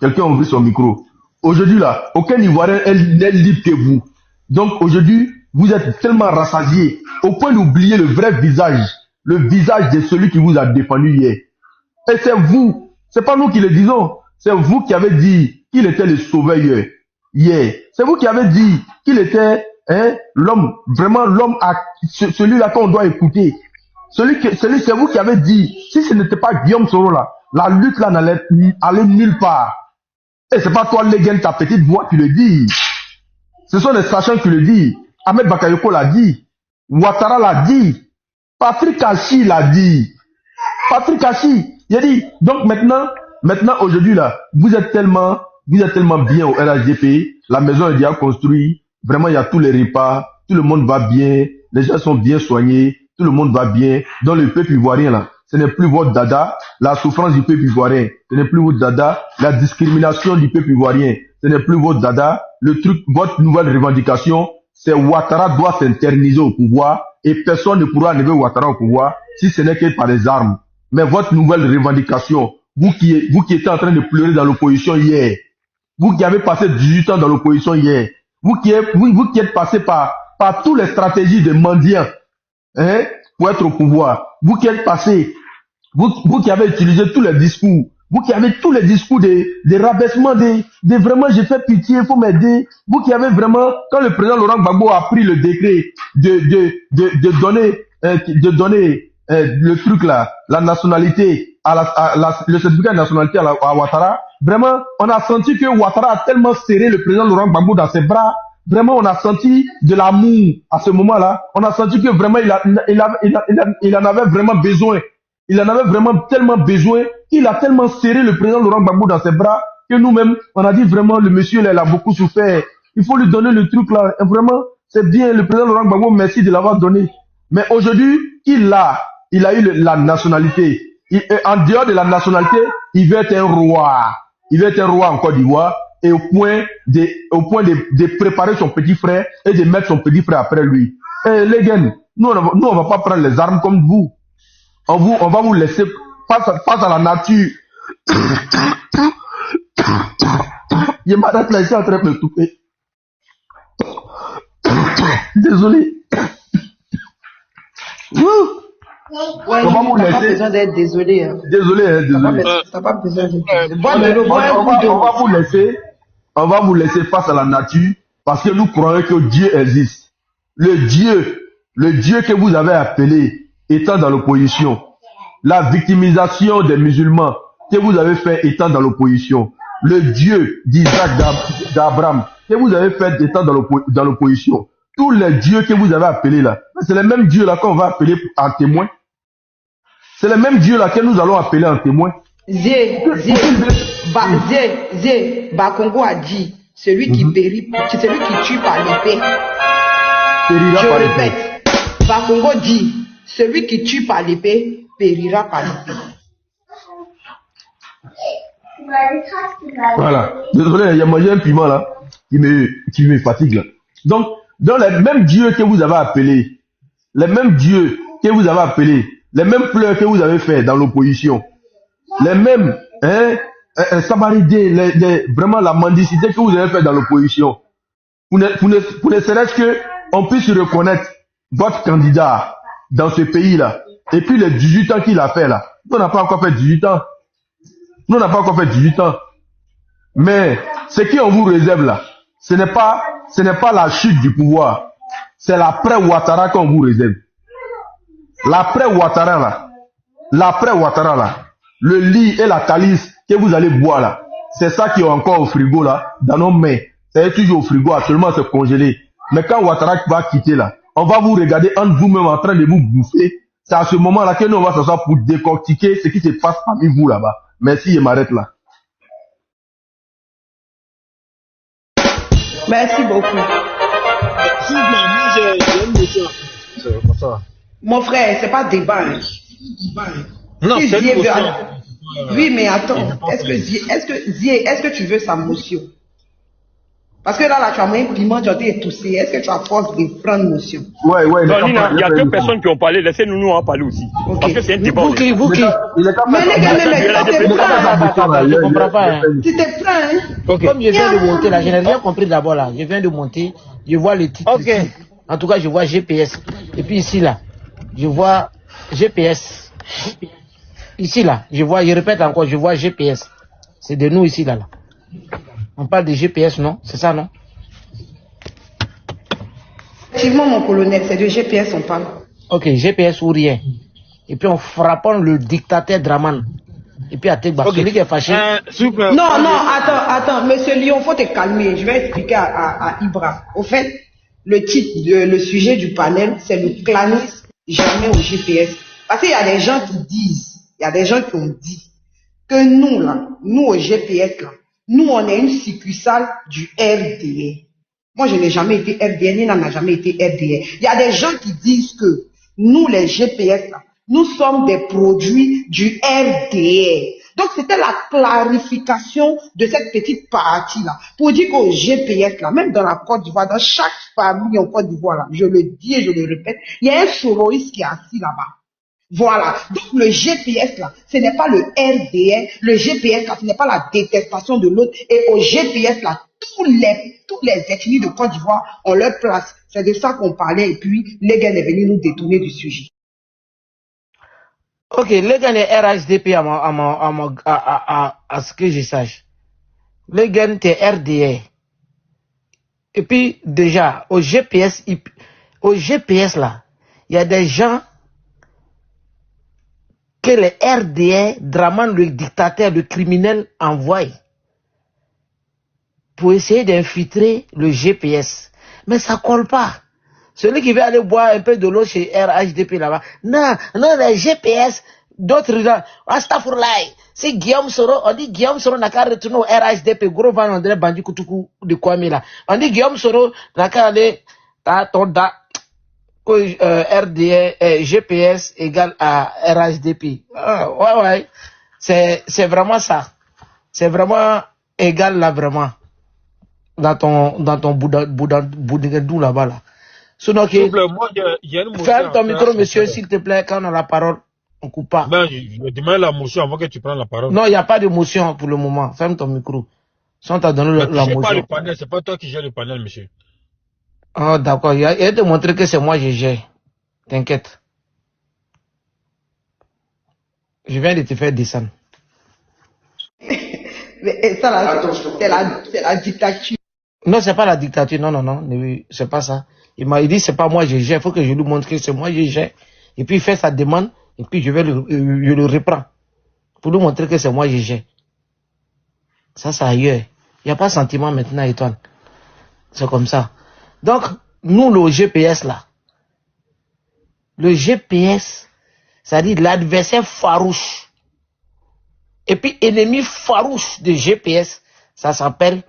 Quelqu'un a ouvert son micro. Aujourd'hui là, aucun Ivoirien n'est libre que vous. Donc aujourd'hui, vous êtes tellement rassasiés au point d'oublier le vrai visage, le visage de celui qui vous a défendu hier. Et c'est vous, c'est pas nous qui le disons, c'est vous qui avez dit qu'il était le sauveur hier. C'est vous qui avez dit qu'il était l'homme, vraiment l'homme, celui-là qu'on doit écouter. C'est vous qui avez dit, si ce n'était pas Guillaume Soro là, la lutte là n'allait aller nulle part. Et c'est pas toi, Legen, ta petite voix qui le dit. Ce sont les sachants qui le disent. Ahmed Bakayoko l'a dit. Ouattara l'a dit. Patrick Hachi l'a dit. Patrick Hachi, il a dit. Donc maintenant aujourd'hui là, vous êtes tellement bien au RHDP. La maison est déjà construite. Vraiment, il y a tous les repas. Tout le monde va bien. Les gens sont bien soignés. Tout le monde va bien. Dans le peuple ivoirien là, ce n'est plus votre dada. La souffrance du peuple ivoirien, ce n'est plus votre dada. La discrimination du peuple ivoirien, ce n'est plus votre dada. Le truc, votre nouvelle revendication, c'est Ouattara doit s'interniser au pouvoir et personne ne pourra enlever Ouattara au pouvoir si ce n'est que par les armes. Mais votre nouvelle revendication, vous qui étiez en train de pleurer dans l'opposition hier, vous qui avez passé 18 ans dans l'opposition hier, vous qui êtes passé par toutes les stratégies de mendiants, hein, pour être au pouvoir, vous qui êtes passé, vous qui avez utilisé tous les discours, vous qui avez tous les discours des rabaissements, des vraiment j'ai fait pitié, il faut m'aider. Vous qui avez vraiment, quand le président Laurent Gbagbo a pris le décret de donner le truc là, la nationalité, le certificat de nationalité à Ouattara, vraiment, on a senti que Ouattara a tellement serré le président Laurent Gbagbo dans ses bras. Vraiment, on a senti de l'amour à ce moment-là. On a senti que vraiment, il en avait vraiment besoin. Il en avait vraiment tellement besoin. Il a tellement serré le président Laurent Gbagbo dans ses bras que nous-mêmes, on a dit vraiment, le monsieur là, il a beaucoup souffert. Il faut lui donner le truc là. Et vraiment, c'est bien, le président Laurent Gbagbo, merci de l'avoir donné. Mais aujourd'hui, il a eu la nationalité. En dehors de la nationalité, il veut être un roi. Il veut être un roi en Côte d'Ivoire. Et au point de préparer son petit frère et de mettre son petit frère après lui. Et les gars, nous on va pas prendre les armes comme vous. On va vous laisser face à la nature. Il m'arrête là, il est en train de me touper. Désolé. Ouais, on va vous laisser. Pas besoin d'être désolé. Hein. Désolé. T'as pas besoin d'être désolé. On va vous laisser face à la nature parce que nous croyons que Dieu existe. Le Dieu que vous avez appelé étant dans l'opposition. La victimisation des musulmans que vous avez fait étant dans l'opposition. Le Dieu d'Isaac, d'Abraham que vous avez fait étant dans l'opposition. Tous les dieux que vous avez appelés là, c'est les mêmes dieux là qu'on va appeler en témoin. C'est les mêmes dieux là que nous allons appeler en témoin. Bakongo a dit, celui qui périt, c'est celui qui tue par l'épée. Périra Je par répète, Bakongo dit, celui qui tue par l'épée périra par l'épée. Voilà. Désolé, il y a mangé un piment là. qui me fatigue là. Donc, dans les mêmes dieux que vous avez appelés, les mêmes dieux que vous avez appelés, les mêmes pleurs que vous avez fait dans l'opposition, les mêmes, sabaridés, vraiment la mendicité que vous avez fait dans l'opposition, pour ne serait-ce que on puisse reconnaître votre candidat dans ce pays-là. Et puis les 18 ans qu'il a fait là. Nous, on n'a pas encore fait 18 ans. Nous, on n'a pas encore fait 18 ans. Mais ce qu'on vous réserve là, ce n'est pas la chute du pouvoir. C'est l'après Ouattara qu'on vous réserve. L'après Ouattara là, le lit et la calice que vous allez boire là, c'est ça qui est encore au frigo là, dans nos mains. C'est toujours au frigo, actuellement c'est congelé. Mais quand Ouattara va quitter là, on va vous regarder entre vous-même en train de vous bouffer. C'est à ce moment-là que nous on va s'asseoir pour décortiquer ce qui se passe parmi vous là-bas. Merci, je m'arrête là. Merci beaucoup. Mon frère, c'est pas débat. Hein. Non, c'est une motion. Oui, mais attends. Est-ce que tu veux sa motion? Parce que là, tu as moins piment, tu as été étoussé. Est-ce que tu as force de prendre motion? Ouais. Non, Nina, il y a deux personnes qui ont parlé. Laissez-nous en parler aussi. Okay. Parce que c'est un débat. Vous qui. Mais les gars, je comprends pas. Hein. Tu te prends, hein? Okay. Comme je viens de monter là, je n'ai rien compris d'abord là. Je viens de monter, je vois le titre. Ok. Ici. En tout cas, je vois GPS. Et puis ici là, je vois GPS. Ici là, je répète encore, je vois GPS. C'est de nous ici là. On parle de GPS, non? C'est ça, non? Effectivement, mon colonel, c'est de GPS on parle. Ok, GPS ou rien. Et puis on frappant le dictateur Draman. Et puis à Tegba, celui qui est fâché. Non, attends, monsieur Lyon, faut te calmer. Je vais expliquer à Ibra. Au fait, le sujet du panel, c'est le clanisme jamais au GPS. Parce qu'il y a des gens qui disent, il y a des gens qui ont dit que nous là, nous au GPS là, nous, on est une succursale du RDR. Moi, je n'ai jamais été RDR, Nina n'a jamais été RDR. Il y a des gens qui disent que nous, les GPS, là, nous sommes des produits du RDR. Donc, c'était la clarification de cette petite partie-là. Pour dire qu'au GPS, là, même dans la Côte d'Ivoire, dans chaque famille en Côte d'Ivoire, là, je le dis et je le répète, il y a un soroïste qui est assis là-bas. Voilà. Donc le GPS là, ce n'est pas le RDR. Le GPS là, ce n'est pas la détestation de l'autre. Et au GPS là, toutes les ethnies de Côte d'Ivoire ont leur place. C'est de ça qu'on parlait. Et puis, les gars est venu nous détourner du sujet. Ok, les gars est RHDP à ce que je sache. Les gars est RDR. Et puis, déjà, au GPS là, il y a des gens que les RDR, Draman, le dictateur, le criminel, envoie pour essayer d'infiltrer le GPS. Mais ça colle pas. Celui qui veut aller boire un peu de l'eau chez RHDP là-bas, non, les GPS, d'autres gens, Astafourlaï, c'est Guillaume Soro, on dit Guillaume Soro n'a qu'à retourner au RHDP, gros van André Bandi Koutoukou de Kwame là. On dit Guillaume Soro n'a qu'à aller, RDR, GPS égale à RHDP. Ouais. C'est vraiment ça. C'est vraiment égal là, vraiment. Dans ton boudingadou là-bas là. Sinon, ferme ton micro, monsieur, s'il te plaît, quand on a la parole, on coupe pas. Ben, je demande la motion avant que tu prennes la parole. Non, il n'y a pas de motion pour le moment. Ferme ton micro. Si on t'a donné la motion. C'est pas toi qui gères le panel, monsieur. Oh, d'accord. Il a te montrer que c'est moi qui gère. T'inquiète. Je viens de te faire descendre. Mais ça là, c'est la dictature. Non, c'est pas la dictature. Non. C'est pas ça. Il m'a dit c'est pas moi qui gère. Il faut que je lui montre que c'est moi qui gère. Et puis il fait sa demande. Et puis je le reprends. Pour lui montrer que c'est moi qui gère. Ça, c'est ailleurs. Il n'y a pas de sentiment maintenant, Étoile. C'est comme ça. Donc, nous, le GPS là. Le GPS, c'est-à-dire l'adversaire farouche. Et puis, ennemi farouche de GPS, ça s'appelle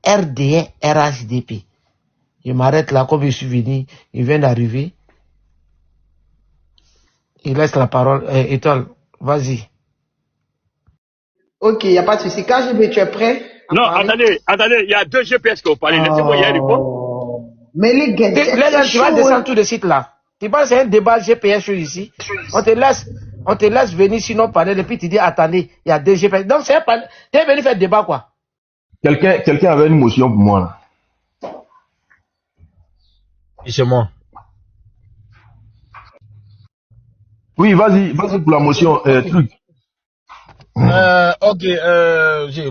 RDR RHDP. Je m'arrête là, comme je suis venu, il vient d'arriver. Il laisse la parole. Étoile, vas-y. Ok, il n'y a pas de souci. Quand tu es prêt, Non, attendez, il y a 2 GPS qui ont parlé. Laissez-moi y répondre. Mais les gars, Tu vas descendre tout de suite là. Tu penses que c'est un débat GPS ici? On te laisse venir sinon parler et puis tu dis attendez, il y a 2 GPS. Donc c'est un panel. Tu es venu faire débat quoi? Quelqu'un avait une motion pour moi là. Et c'est moi. Oui, vas-y pour la motion, truc. Ok,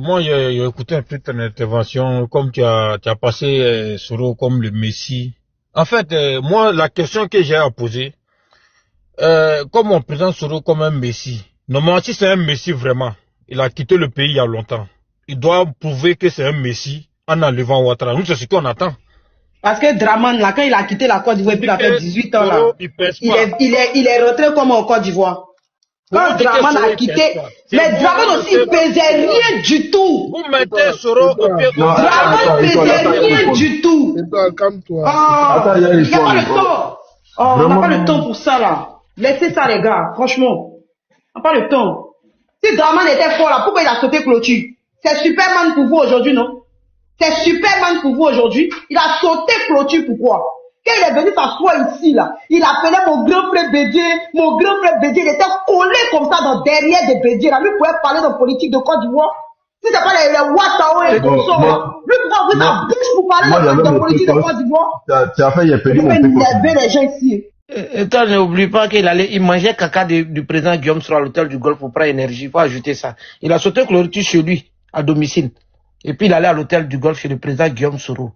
moi j'ai écouté un peu ton intervention, comme tu as passé Soro comme le Messie. En fait, moi la question que j'ai à poser, comme on présente Soro comme un Messie, normalement si c'est un Messie vraiment, il a quitté le pays il y a longtemps. Il doit prouver que c'est un Messie en enlevant Ouattara. Nous c'est ce qu'on attend. Parce que Draman, là, quand il a quitté la Côte d'Ivoire, il a fait 18 ans là. Il est rentré comme en Côte d'Ivoire. Quand Draman a quitté, mais Draman aussi, il pesait rien du tout. Vous mettez Soro au pied. Draman pesait rien du tout. Calme-toi. Il n'y a pas le temps. On n'a pas le temps pour ça là. Laissez ça les gars, franchement. On n'a pas le temps. Si Draman était fort là, pourquoi il a sauté clôture? C'est Superman pour vous aujourd'hui, non? C'est Superman pour vous aujourd'hui. Il a sauté clôture, pourquoi? Quand il est venu s'asseoir ici, là, il appelait mon grand frère Bédié, il était collé comme ça derrière des Bédié, là. Lui pouvait parler de politique de Côte d'Ivoire. Si c'est pas les Ouattao et tout ça, lui pouvait ouvrir sa bouche pour parler de politique de Côte d'Ivoire. Tu as fait, il a perdu mon Il avait les gens ici. Attends, n'oublie pas il mangeait caca du président Guillaume sur l'hôtel du Golfe pour prendre énergie. Il faut ajouter ça. Il a sauté clôture chez lui, à domicile. Et puis il allait à l'hôtel du Golfe chez le président Guillaume Soro.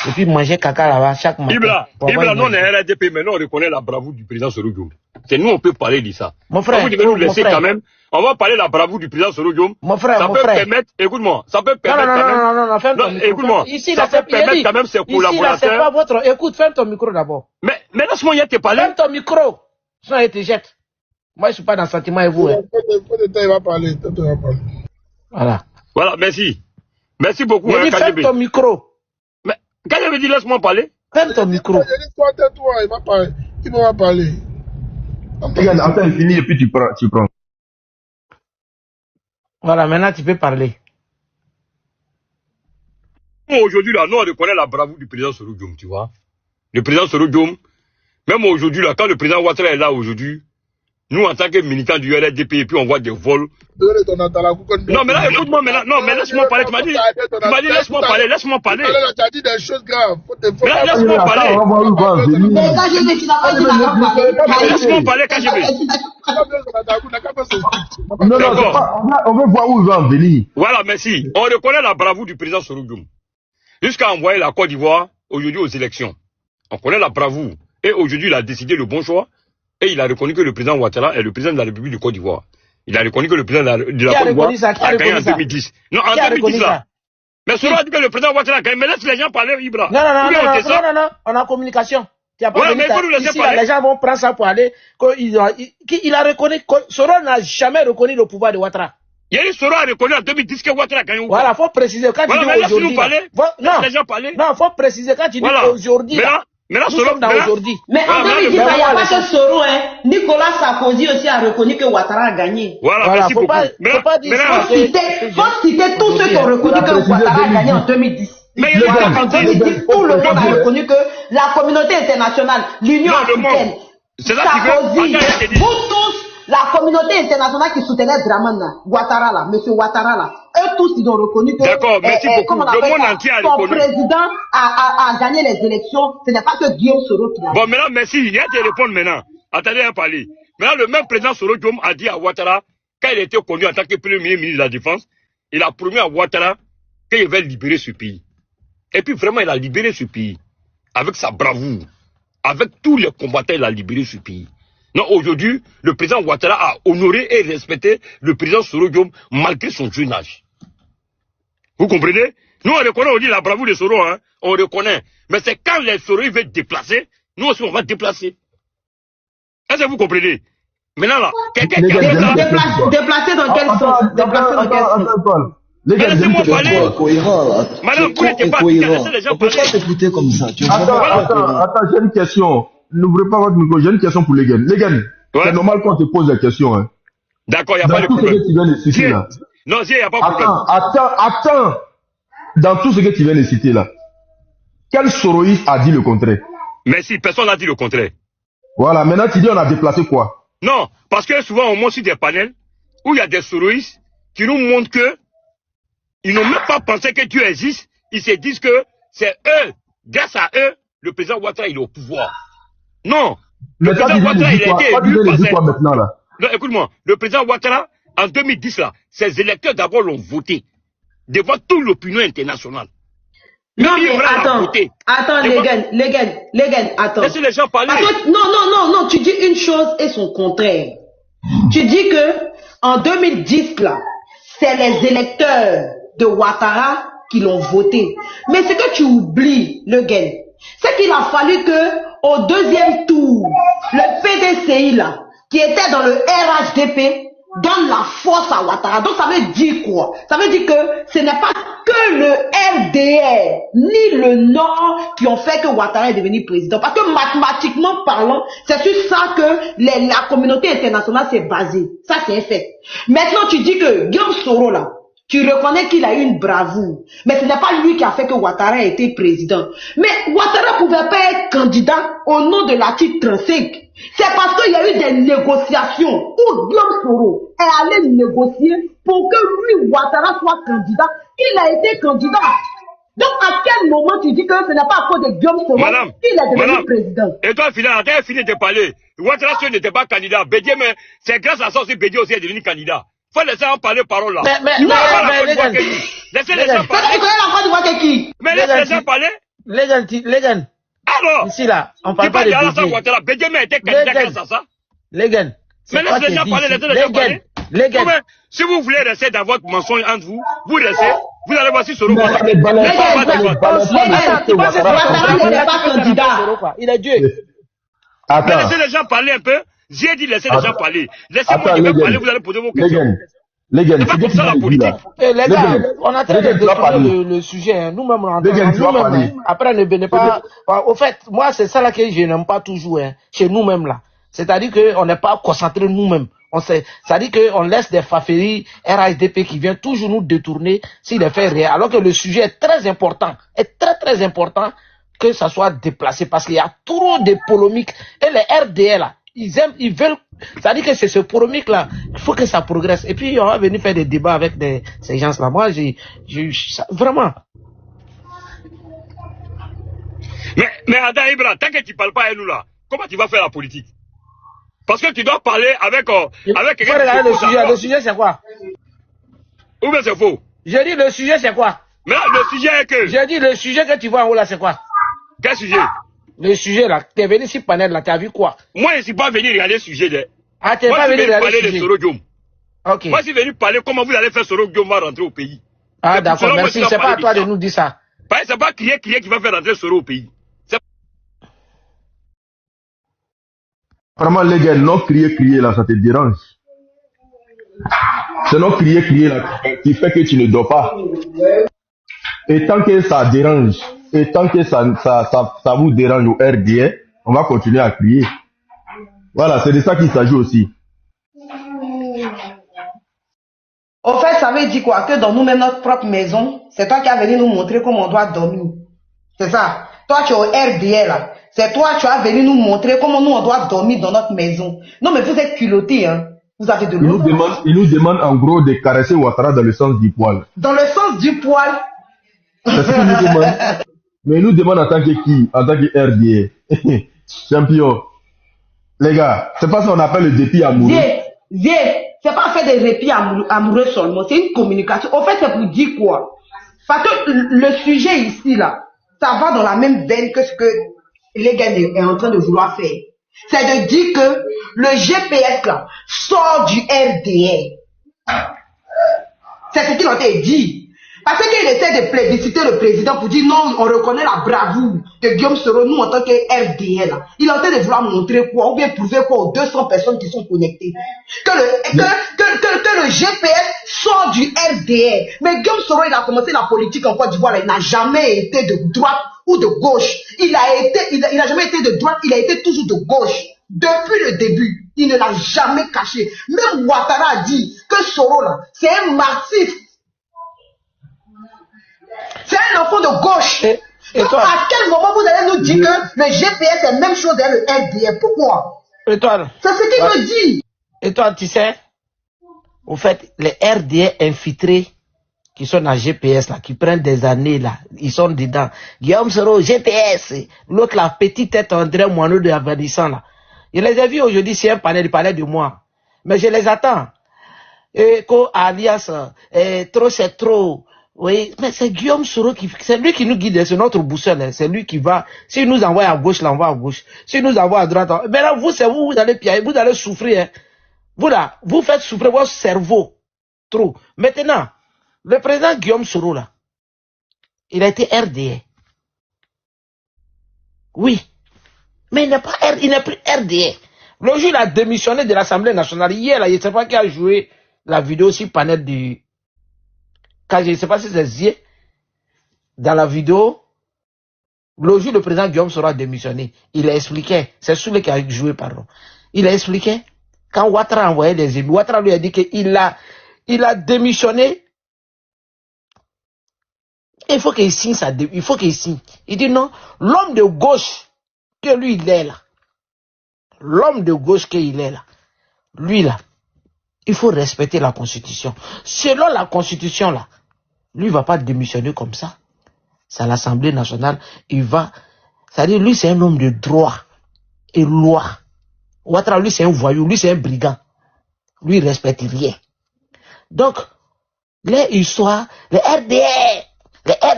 Et puis il mangeait caca là-bas chaque matin. Ibla, nous on est RDP, mais nous on reconnaît la bravoure du président Soro Diom. C'est nous on peut parler de ça. Mon frère, vous devez nous laisser quand même. On va parler de la bravoure du président Soro Diom. Mon frère, ça peut permettre, écoute-moi, ça peut permettre quand même. Non, écoute-moi, ça peut permettre quand même ses collaborateurs. Ici, là, c'est pas votre. Écoute, ferme ton micro d'abord. Mais laisse-moi y te parler. Ferme ton micro. Sinon, il te jette. Moi, je suis pas dans le sentiment et vous. Il va parler. Voilà, merci. Merci beaucoup. Ferme ton micro. Mais quand je me dis laisse-moi parler. Ferme ton micro. Toi, tais-toi, il va parler. Il va parler. Regarde, attends, il finit et puis tu prends. Voilà, maintenant tu peux parler. Aujourd'hui, là, nous, on reconnaît la bravoure du président Soro Diom, tu vois. Le président Soro Diom, même aujourd'hui, là, quand le président Ouattara est là aujourd'hui, nous, en tant que militants du RDP, et puis on voit des vols. Non, mais là, écoute-moi, mais là, non, mais laisse-moi parler. Tu m'as dit laisse-moi parler. Tu as dit des choses graves. Mais là, laisse-moi parler. Laisse-moi parler, KGB. Non, on veut voir où il va en venir. Voilà, merci. On reconnaît la bravoure du président Soro Diom. Jusqu'à envoyer la Côte d'Ivoire, aujourd'hui, aux élections. On connaît la bravoure. Et aujourd'hui, il a décidé le bon choix. Et il a reconnu que le président Ouattara est le président de la République du Côte d'Ivoire. Il a reconnu que le président de la Côte d'Ivoire a gagné en 2010. Non, en 2010 là. Mais Soro a dit que le président Ouattara a gagné. Mais laisse les gens parler, Ibra. Non, on a communication. Ouais, mais il faut nous laisser parler. Les gens vont prendre ça pour aller. Il a reconnu, Soro n'a jamais reconnu le pouvoir de Ouattara. Soro a reconnu en 2010 que Ouattara a gagné. Voilà, faut préciser. Quand tu dis aujourd'hui. Laisse les gens parler. Non, faut préciser. Quand tu dis aujourd'hui. Mais en 2010, il n'y a pas que Soro, hein. Nicolas Sarkozy aussi a reconnu que Ouattara a gagné. Voilà, merci beaucoup. Faut pas dire ça. Faut citer tous ceux qui ont reconnu que Ouattara a gagné en 2010. Mais en 2010, tout le monde a reconnu que la communauté internationale, l'Union africaine, Sarkozy, vous tous, la communauté internationale qui soutenait Draman, Ouattara là, monsieur Ouattara là, eux tous ils ont reconnu que le monde entier a son reconnu. président a gagné les élections, ce n'est pas que Guillaume Soro qui a. Bon, maintenant, merci, il y a te répondre maintenant. Attendez à parler. Maintenant, le même président Soro Diom a dit à Ouattara, quand il était connu en tant que premier ministre de la Défense, il a promis à Ouattara qu'il va libérer ce pays. Et puis vraiment, il a libéré ce pays. Avec sa bravoure. Avec tous les combattants, il a libéré ce pays. Non, aujourd'hui, le président Ouattara a honoré et respecté le président Soro Diom malgré son jeune âge. Vous comprenez? Nous, on reconnaît aujourd'hui la bravoure de Soro, hein. On reconnaît. Mais c'est quand les Soro veulent déplacer, nous aussi on va déplacer. Est-ce que vous comprenez? Maintenant là, quelqu'un qui a fait ça... Déplacer dans quel sens? Déplacer dans quel sens? Laissez-moi parler. Madame, vous n'êtes pas laissez les gens parler. On peut pas t'écouter comme ça. Attends, j'ai une question. N'ouvrez pas votre micro, j'ai une question pour les gars. Les gars, c'est normal qu'on te pose des questions. Hein. D'accord, il n'y a pas de problème. Non, il n'y a pas de problème. Attends. dans tout ce que tu viens de citer là, quel soroïste a dit le contraire? Merci, personne n'a dit le contraire. Voilà, maintenant tu dis on a déplacé quoi? Non, parce que souvent on montre sur des panels où il y a des soroïstes qui nous montrent que ils n'ont même pas pensé que Dieu existe. Ils se disent que c'est eux, grâce à eux, le président Ouattara il est au pouvoir. Non, le président Ouattara il a été élu par maintenant là? Non, écoute-moi, le président Ouattara, en 2010 là, ses électeurs d'abord l'ont voté devant toute l'opinion internationale. Non, mais attends, les gars, attends. Laissez les gens parler. Non, tu dis une chose et son contraire. Tu dis que en 2010 là, c'est les électeurs de Ouattara qui l'ont voté. Mais ce que tu oublies, le gars, c'est qu'il a fallu que au deuxième tour, le PDCI là, qui était dans le RHDP, donne la force à Ouattara. Donc ça veut dire quoi? Ça veut dire que ce n'est pas que le RDR ni le Nord qui ont fait que Ouattara est devenu président. Parce que mathématiquement parlant, c'est sur ça que la communauté internationale s'est basée. Ça c'est un fait. Maintenant tu dis que Guillaume Soro là, tu reconnais qu'il a eu une bravoure. Mais ce n'est pas lui qui a fait que Ouattara ait été président. Mais Ouattara ne pouvait pas être candidat au nom de l'article 35. C'est parce qu'il y a eu des négociations où Guillaume Soro est allé négocier pour que lui, Ouattara, soit candidat. Il a été candidat. Donc à quel moment tu dis que ce n'est pas à cause de Guillaume Soro qu'il est devenu président? Et toi, finalement, fini de parler. Ouattara n'était pas candidat. Bédié, mais c'est grâce à ça que Bédié aussi est devenu candidat. Faut laisser en parler parole là. Laissez les gens parler. Mais laissez les gens parler. Les gars. Alors, ici là, on parle pas de Bédié. Bédié a été candidat grâce à ça. Les gars. Mais laissez les gens parler, laissez les gens parler. Si vous voulez rester dans votre mensonge entre vous, vous restez. Vous allez voir si Soro va pas. Il est Dieu. Mais laissez les gens parler un peu. J'ai dit laissez les gens parler. Laissez-moi parler, vous allez poser vos questions. Les gars, c'est pas comme ça la politique. Les gars, on a traité de détourner le sujet. Nous-mêmes, on nous-mêmes. Après, ne venez pas. Au fait, moi, c'est ça là que je n'aime pas toujours, chez nous-mêmes là. C'est-à-dire qu'on n'est pas concentré nous-mêmes. C'est-à-dire qu'on laisse des faféries RHDP qui viennent toujours nous détourner s'il est fait réel. Alors que le sujet est très important, est très très important que ça soit déplacé parce qu'il y a trop de polémiques. Et les RDL là, ils veulent, c'est-à-dire que c'est ce polémique là, il faut que ça progresse. Et puis on va venir faire des débats avec ces gens là. Moi, vraiment. Mais Adam Ibra, tant que tu parles pas à nous là, comment tu vas faire la politique? Parce que tu dois parler avec quelqu'un. Regarder le sujet c'est quoi? Ou bien c'est faux? Je dis le sujet c'est quoi? Mais le sujet est que. Je dis le sujet que tu vois en haut là c'est quoi? Quel sujet? Le sujet là, tu es venu sur panel là, tu as vu quoi? Moi je ne suis pas venu regarder le sujet là. Ah, tu n'es pas venu regarder le sujet? Soro Guillaume. Ok. Moi je suis venu parler comment vous allez faire Soro Guillaume va rentrer au pays. Ah d'accord, merci, c'est pas à toi de nous dire ça. C'est pas crier qui va faire rentrer Soro au pays. Vraiment, les gars, non crier là, ça te dérange. C'est non crier là qui fait que tu ne dors pas. Et tant que ça dérange, et tant que ça vous dérange au RDA, on va continuer à crier. Voilà, c'est de ça qu'il s'agit aussi. Au fait, ça veut dire quoi? Que dans nous-mêmes, notre propre maison, c'est toi qui as venu nous montrer comment on doit dormir. C'est ça. Toi, tu es au RDA là. C'est toi, tu as venu nous montrer comment nous, on doit dormir dans notre maison. Non, mais vous êtes culottés, hein. Vous avez de l'eau. Il nous demande en gros de caresser Ouattara dans le sens du poil. Dans le sens du poil? C'est ce qu'il nous demande. Mais il nous demande en tant que qui? En tant que RDA. Champion. Les gars, c'est pas ça qu'on appelle le dépit amoureux. C'est pas faire des répits amoureux seulement. C'est une communication. En fait, c'est pour dire quoi? Parce que le sujet ici, là, ça va dans la même veine que ce que les gars est en train de vouloir faire. C'est de dire que le GPS là sort du RDR. C'est ce qu'il a été dit. Parce qu'il essaie de plébisciter le président pour dire non, on reconnaît la bravoure de Guillaume Soro, nous en tant que RDR là. Il est en train de vouloir montrer quoi, ou bien prouver quoi aux 200 personnes qui sont connectées. Que le GPS sort du RDR. Mais Guillaume Soro, il a commencé la politique en Côte d'Ivoire, il n'a jamais été de droite ou de gauche. Il n'a jamais été de droite, il a été toujours de gauche. Depuis le début, il ne l'a jamais caché. Même Ouattara a dit que Soro là, c'est un marxiste. C'est enfants de gauche. Et Donc, toi, à quel moment vous allez nous dire que le GPS est la même chose avec le RDR? Pourquoi? et toi, C'est ce qu'il me dit. et toi, tu sais, au fait, les RDR infiltrés qui sont dans GPS, là, qui prennent des années, là, ils sont dedans. Guillaume Soro, GPS, l'autre, la petite tête André Moineau de Afghanistan, là. Je les ai vus aujourd'hui, c'est un panel, ils parlaient de moi. Mais je les attends. Et alias, trop c'est trop. Oui, mais c'est Guillaume Soro c'est lui qui nous guide, c'est notre boussole, hein. C'est lui qui va, s'il nous envoie à gauche, là, on va à gauche. S'il nous envoie à droite, mais là, vous, c'est vous, vous allez piailler, vous allez souffrir, hein. Vous là, vous faites souffrir votre cerveau. Trop. Maintenant, le président Guillaume Soro, là, il a été RDA. Oui. Mais il n'est pas il n'est plus RDA. Le jour, il a démissionné de l'Assemblée nationale. Hier, là, je ne sais pas qui a joué la vidéo sur panel du... Quand je ne sais pas si c'est Zier. Dans la vidéo, le jour, le président Guillaume Soro a démissionné. Il a expliqué. C'est celui qui a joué, pardon. Il a expliqué. Quand Ouattara a envoyé les élus, Ouattara lui a dit qu'il a démissionné. Il faut qu'il signe ça. Il faut qu'il signe. Il dit non, l'homme de gauche que lui, il est là. L'homme de gauche qu'il est là. Lui, là. Il faut respecter la Constitution. Selon la Constitution, là, lui, il ne va pas démissionner comme ça. C'est à l'Assemblée nationale. Il va... C'est-à-dire, lui, c'est un homme de droit et loi. Ouattara, lui, c'est un voyou. Lui, c'est un brigand. Lui, il ne respecte rien. Donc, les histoires, les RDR,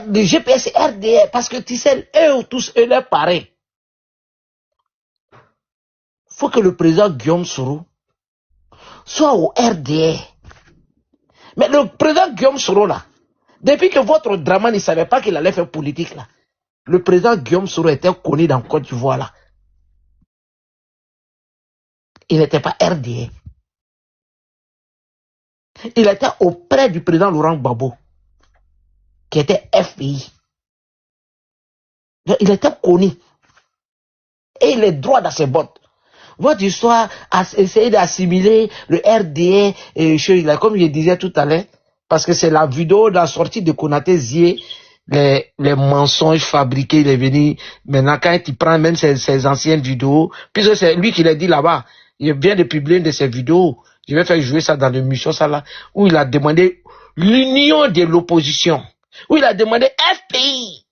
les GPS et RDR, parce que tu sais, eux tous, eux, les pareils. Faut que le président Guillaume Soro soit au RDR. Mais le président Guillaume Soro, là, depuis que votre Draman ne savait pas qu'il allait faire politique, là, le président Guillaume Soro était connu dans Côte d'Ivoire, là. Il n'était pas RDR. Il était auprès du président Laurent Gbagbo, qui était FPI. Donc, il était connu. Et il est droit dans ses bottes. Votre histoire a essayé d'assimiler le RDA et comme je disais tout à l'heure, parce que c'est la vidéo de la sortie de Konaté Zier, les mensonges fabriqués, il est venu. Maintenant, quand il prend même ses anciennes vidéos, puisque c'est lui qui l'a dit là-bas, il vient de publier une de ses vidéos. Je vais faire jouer ça dans l'émission, ça là, où il a demandé l'union de l'opposition, où il a demandé FPI,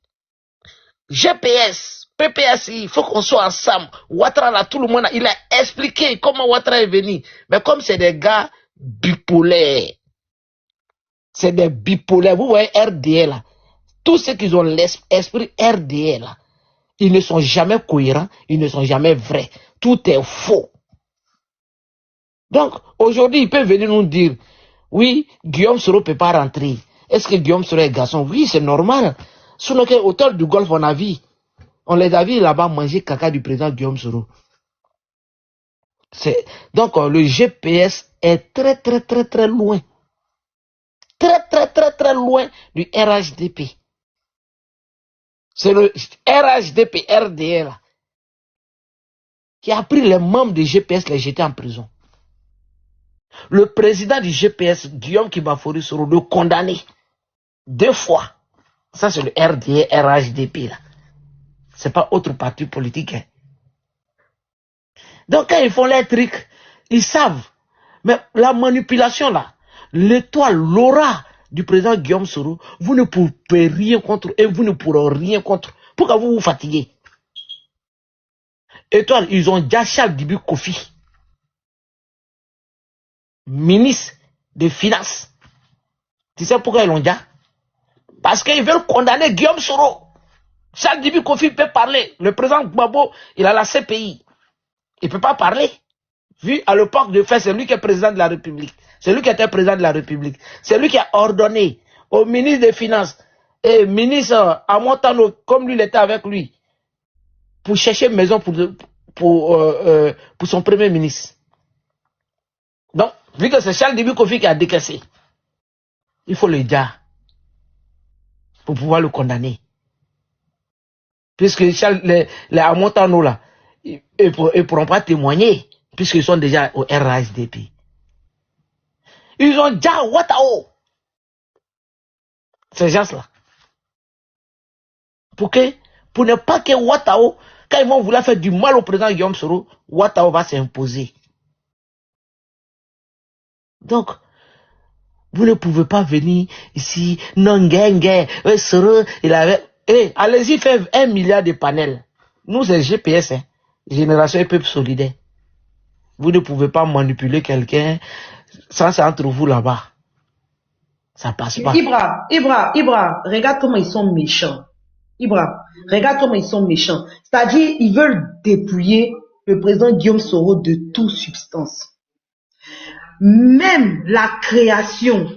GPS, PPSI, il faut qu'on soit ensemble. Ouattara, là, tout le monde, il a expliqué comment Ouattara est venu. Mais comme c'est des gars bipolaires, c'est des bipolaires, vous voyez RDL là, tous ceux qui ont l'esprit RDL là, ils ne sont jamais cohérents, ils ne sont jamais vrais. Tout est faux. Donc, aujourd'hui, il peut venir nous dire, oui, Guillaume Soro ne peut pas rentrer. Est-ce que Guillaume Soro est garçon? Oui, c'est normal. Sur le hôtel du Golfe, on a vu. On les a vus là-bas manger caca du président Guillaume Soro. Donc, le GPS est très loin. Très loin du RHDP. C'est le RHDP, RDL, qui a pris les membres du GPS, les jeter en prison. Le président du GPS, Guillaume Kibafori Soro, le condamné 2 fois. Ça, c'est le RDA, RHDP, là. C'est pas autre parti politique, hein. Donc, quand ils font les trucs, ils savent. Mais la manipulation, là, l'étoile, l'aura du président Guillaume Soro, vous ne pouvez rien contre et vous ne pourrez rien contre. Pourquoi vous vous fatiguez? Étoile, ils ont déjà Charles Dibu Kofi, ministre des Finances. Tu sais pourquoi ils l'ont déjà? Parce qu'ils veulent condamner Guillaume Soro. Charles Dibu Kofi peut parler. Le président Gbagbo, il a la CPI. Il ne peut pas parler. Vu à l'époque de fait, c'est lui qui est président de la République. C'est lui qui était président de la République. C'est lui qui a ordonné au ministre des Finances et ministre Amontano, comme lui il était avec lui, pour chercher une maison pour son premier ministre. Donc, vu que c'est Charles Dibu Kofi qui a décaissé, il faut le dire pour pouvoir le condamner. Puisque les Amontano là, ils ne pourront pas témoigner, puisqu'ils sont déjà au RHDP. Ils ont déjà Ouattao. Ces gens-là. pour ne pas que Ouattara, quand ils vont vouloir faire du mal au président Guillaume Soro, Ouattara va s'imposer. Donc, vous ne pouvez pas venir ici, non, Soro, il avait, allez-y faire 1 milliard de panels. Nous, c'est GPS, hein, Génération et Peuple Solidaire. Vous ne pouvez pas manipuler quelqu'un, ça c'est entre vous là-bas. Ça passe pas. Ibra, regarde comment ils sont méchants. Ibra, regarde comment ils sont méchants. C'est-à-dire, ils veulent dépouiller le président Guillaume Soro de toute substance. Même la création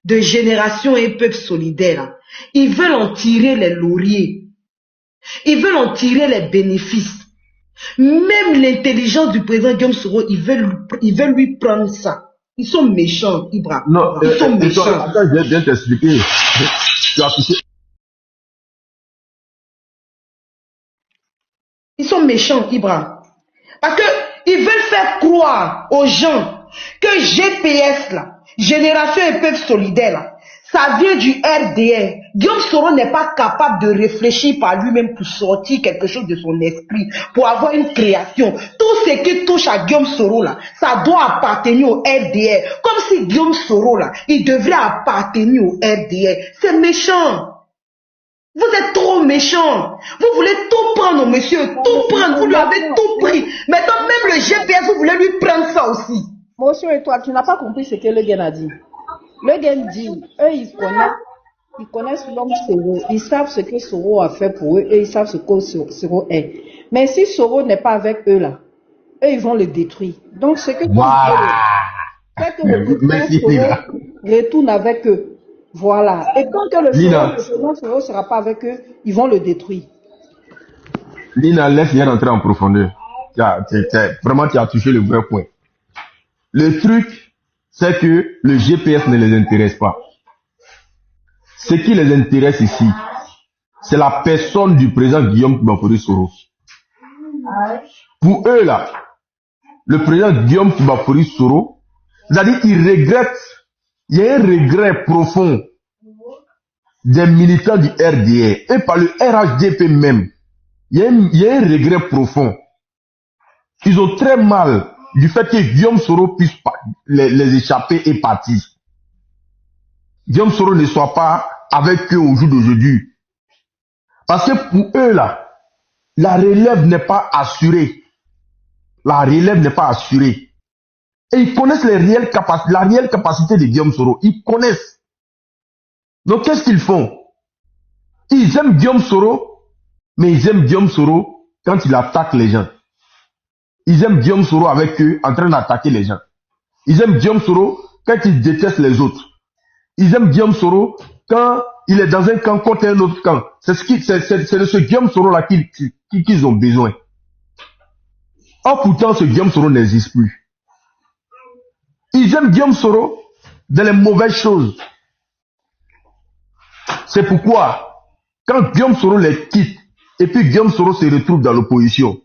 de Génération et Peuple Solidaire, ils veulent en tirer les lauriers. Ils veulent en tirer les bénéfices. Même l'intelligence du président Guillaume Soro, ils veulent lui prendre ça. Ils sont méchants, Ibra. Non, ils sont méchants. Attends, je vais bien t'expliquer. Tu as touché. Ils sont méchants, Ibra. Parce que ils veulent faire croire aux gens que GPS, là, Génération et Peuple Solidaire, là, ça vient du RDR. Guillaume Soro n'est pas capable de réfléchir par lui-même pour sortir quelque chose de son esprit, pour avoir une création. Tout ce qui touche à Guillaume Soro, là, ça doit appartenir au RDR. Comme si Guillaume Soro, là, il devrait appartenir au RDR. C'est méchant. Vous êtes trop méchant. Vous voulez tout prendre, monsieur, tout prendre. Vous lui avez tout pris. Maintenant, même le GPS, vous voulez lui prendre ça aussi. Monsieur et toi, tu n'as pas compris ce que le gars a dit. Le gars dit, eux, ils connaissent l'homme Soro. Ils savent ce que Soro a fait pour eux et ils savent ce que Soro est. Mais si Soro n'est pas avec eux là, eux, ils vont le détruire. Donc, ce que c'est que le président Soro retourne avec eux. Voilà. Et tant que le président Soro ne sera pas avec eux, ils vont le détruire. Lina, laisse-moi rentrer en profondeur. Vraiment, tu as touché le vrai point. Le truc, c'est que le GPS ne les intéresse pas. Ce qui les intéresse ici, c'est la personne du président Guillaume Tibafori Soro. Pour eux, là, le président Guillaume Tibafori Soro, c'est-à-dire qu'ils regrettent, il y a un regret profond des militants du RDR et par le RHDP même. Il y a un regret profond. Ils ont très mal du fait que Guillaume Soro puisse les échapper et partir. Guillaume Soro ne soit pas avec eux au jour d'aujourd'hui. Parce que pour eux là, la relève n'est pas assurée. La relève n'est pas assurée. Et ils connaissent la réelle capacité de Guillaume Soro. Ils connaissent. Donc qu'est-ce qu'ils font? Ils aiment Guillaume Soro, mais ils aiment Guillaume Soro quand il attaque les gens. Ils aiment Guillaume Soro avec eux en train d'attaquer les gens. Ils aiment Guillaume Soro quand il déteste les autres. Ils aiment Guillaume Soro quand il est dans un camp contre un autre camp. C'est de ce Guillaume Soro là qu'ils ont besoin. Or pourtant ce Guillaume Soro n'existe plus. Ils aiment Guillaume Soro dans les mauvaises choses. C'est pourquoi quand Guillaume Soro les quitte et puis Guillaume Soro se retrouve dans l'opposition,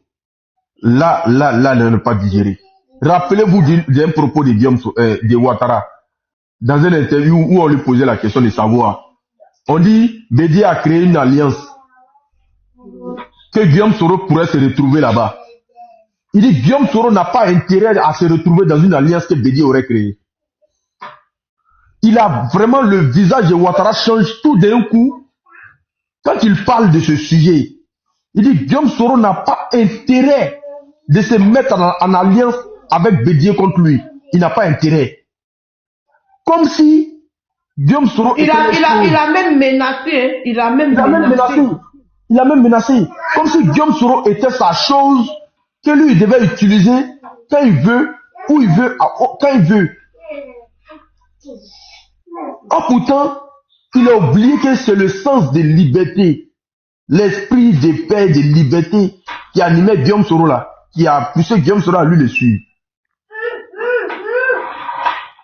là, ne pas digérer. Rappelez-vous d'un propos de Guillaume de Ouattara, dans une interview où on lui posait la question de savoir. On dit, Bédié a créé une alliance, que Guillaume Soro pourrait se retrouver là-bas. Il dit, Guillaume Soro n'a pas intérêt à se retrouver dans une alliance que Bédié aurait créée. Il a vraiment le visage de Ouattara change tout d'un coup, quand il parle de ce sujet. Il dit, Guillaume Soro n'a pas intérêt de se mettre en alliance avec Bédié contre lui. Il n'a pas intérêt. Comme si Guillaume Soro... Il a même menacé. Hein. Il a même menacé. Comme si Guillaume Soro était sa chose que lui, il devait utiliser quand il veut, où il veut, quand il veut. Or pourtant, il a oublié que c'est le sens de liberté, l'esprit de paix, de liberté qui animait Guillaume Soro là, qui a poussé Guillaume Soro à lui le suivre.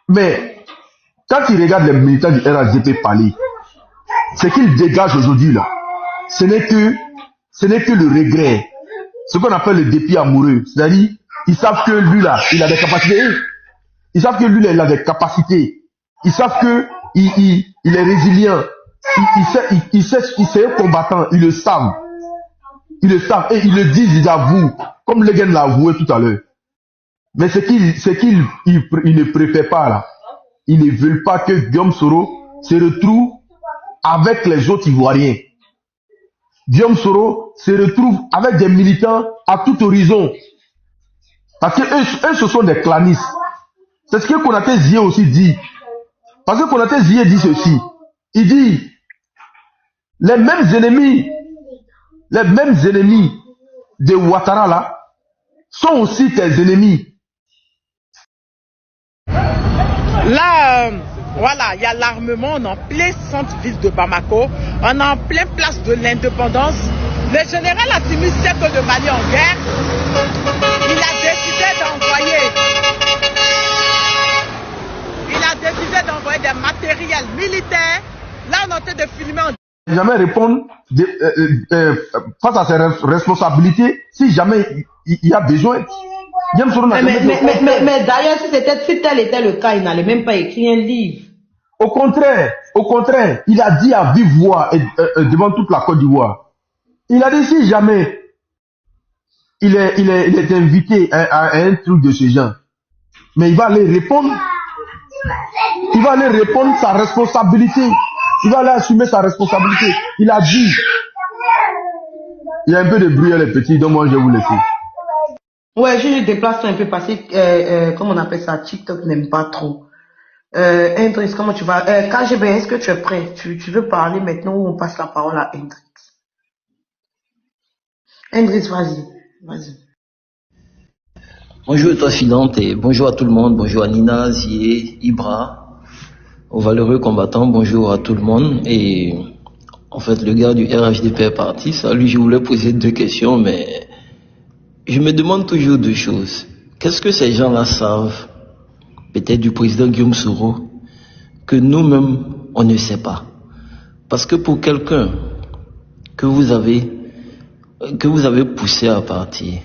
Mais, quand il regarde les militants du RHDP parler, ce qu'ils dégagent aujourd'hui là, ce n'est que le regret, ce qu'on appelle le dépit amoureux. C'est-à-dire, ils savent que lui là, il a des capacités. Ils savent que lui là, il a des capacités. Ils savent que il est résilient. c'est un combattant, ils le savent. Ils le savent et ils le disent, ils avouent, comme le gars l'a avoué tout à l'heure. Mais ce qu'ils ne préfèrent pas là, ils ne veulent pas que Guillaume Soro se retrouve avec les autres Ivoiriens. Guillaume Soro se retrouve avec des militants à tout horizon. Parce que eux ce sont des clanistes. C'est ce que Konaté Zié aussi dit. Parce que Konaté Zié dit ceci. Il dit, les mêmes ennemis de Ouattara là, sont aussi tes ennemis. Là, voilà, il y a l'armement, on est en plein centre-ville de Bamako, on est en plein place de l'indépendance. Le général Assimi sait que le Mali est en guerre. Il a décidé d'envoyer des matériels militaires. Là, on est en train de filmer en... Jamais répondre face à ses responsabilités si jamais il y a besoin. Mais d'ailleurs, si tel était le cas, il n'allait même pas écrire un livre. Au contraire, il a dit à vive voix devant toute la Côte d'Ivoire. Il a dit si jamais il est invité à un truc de ce genre, mais il va aller répondre. Il va aller répondre sa responsabilité. Il va aller assumer sa responsabilité. Il a dit. Il y a un peu de bruit les petits, donc moi je vais vous laisser. Ouais, je déplace un peu parce que, comment on appelle ça, TikTok n'aime pas trop. Hendrix, comment tu vas? KGB, est-ce que tu es prêt? Tu veux parler maintenant ou on passe la parole à Hendrix? Hendrix, vas-y. Bonjour à toi, Filante, et bonjour à tout le monde. Bonjour à Nina, Zié, Ibra, aux valeureux combattants, bonjour à tout le monde. Et en fait, le gars du RHDP est parti. Ça, lui, je voulais poser 2 questions, mais je me demande toujours 2 choses. Qu'est-ce que ces gens-là savent, peut-être du président Guillaume Soro, que nous-mêmes, on ne sait pas? Parce que pour quelqu'un que vous avez poussé à partir,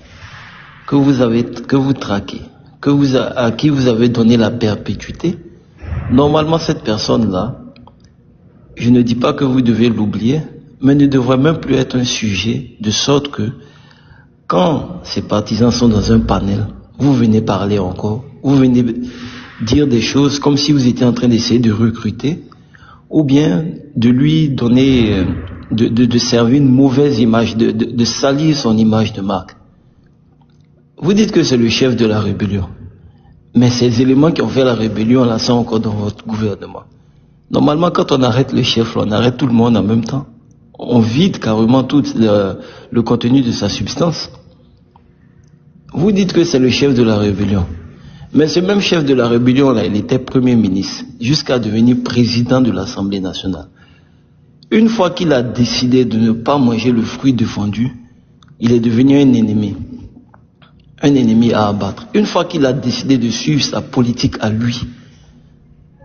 que vous traquez, à qui vous avez donné la perpétuité, normalement cette personne-là, je ne dis pas que vous devez l'oublier, mais ne devrait même plus être un sujet, de sorte que quand ces partisans sont dans un panel, vous venez parler encore, vous venez dire des choses comme si vous étiez en train d'essayer de recruter, ou bien de lui donner, de servir une mauvaise image, de salir son image de marque. Vous dites que c'est le chef de la rébellion, mais ces éléments qui ont fait la rébellion, là, sont encore dans votre gouvernement. Normalement, quand on arrête le chef, on arrête tout le monde en même temps. On vide carrément tout le contenu de sa substance. Vous dites que c'est le chef de la rébellion, mais ce même chef de la rébellion, là, il était Premier ministre, jusqu'à devenir président de l'Assemblée nationale. Une fois qu'il a décidé de ne pas manger le fruit défendu, il est devenu un ennemi à abattre. Une fois qu'il a décidé de suivre sa politique à lui,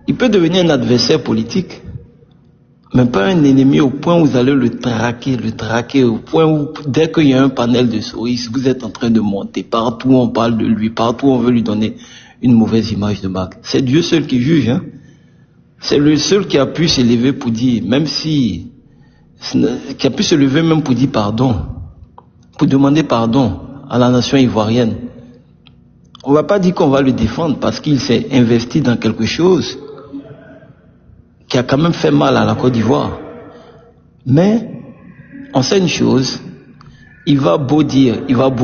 il peut devenir un adversaire politique, mais pas un ennemi au point où vous allez le traquer au point où, dès qu'il y a un panel de souris, vous êtes en train de monter. Partout on parle de lui, partout on veut lui donner une mauvaise image de marque. C'est Dieu seul qui juge, hein. C'est le seul qui a pu s'élever pour dire, qui a pu se lever même pour dire pardon, pour demander pardon à la nation ivoirienne. On ne va pas dire qu'on va le défendre parce qu'il s'est investi dans quelque chose qui a quand même fait mal à la Côte d'Ivoire. Mais on sait une chose, il va beau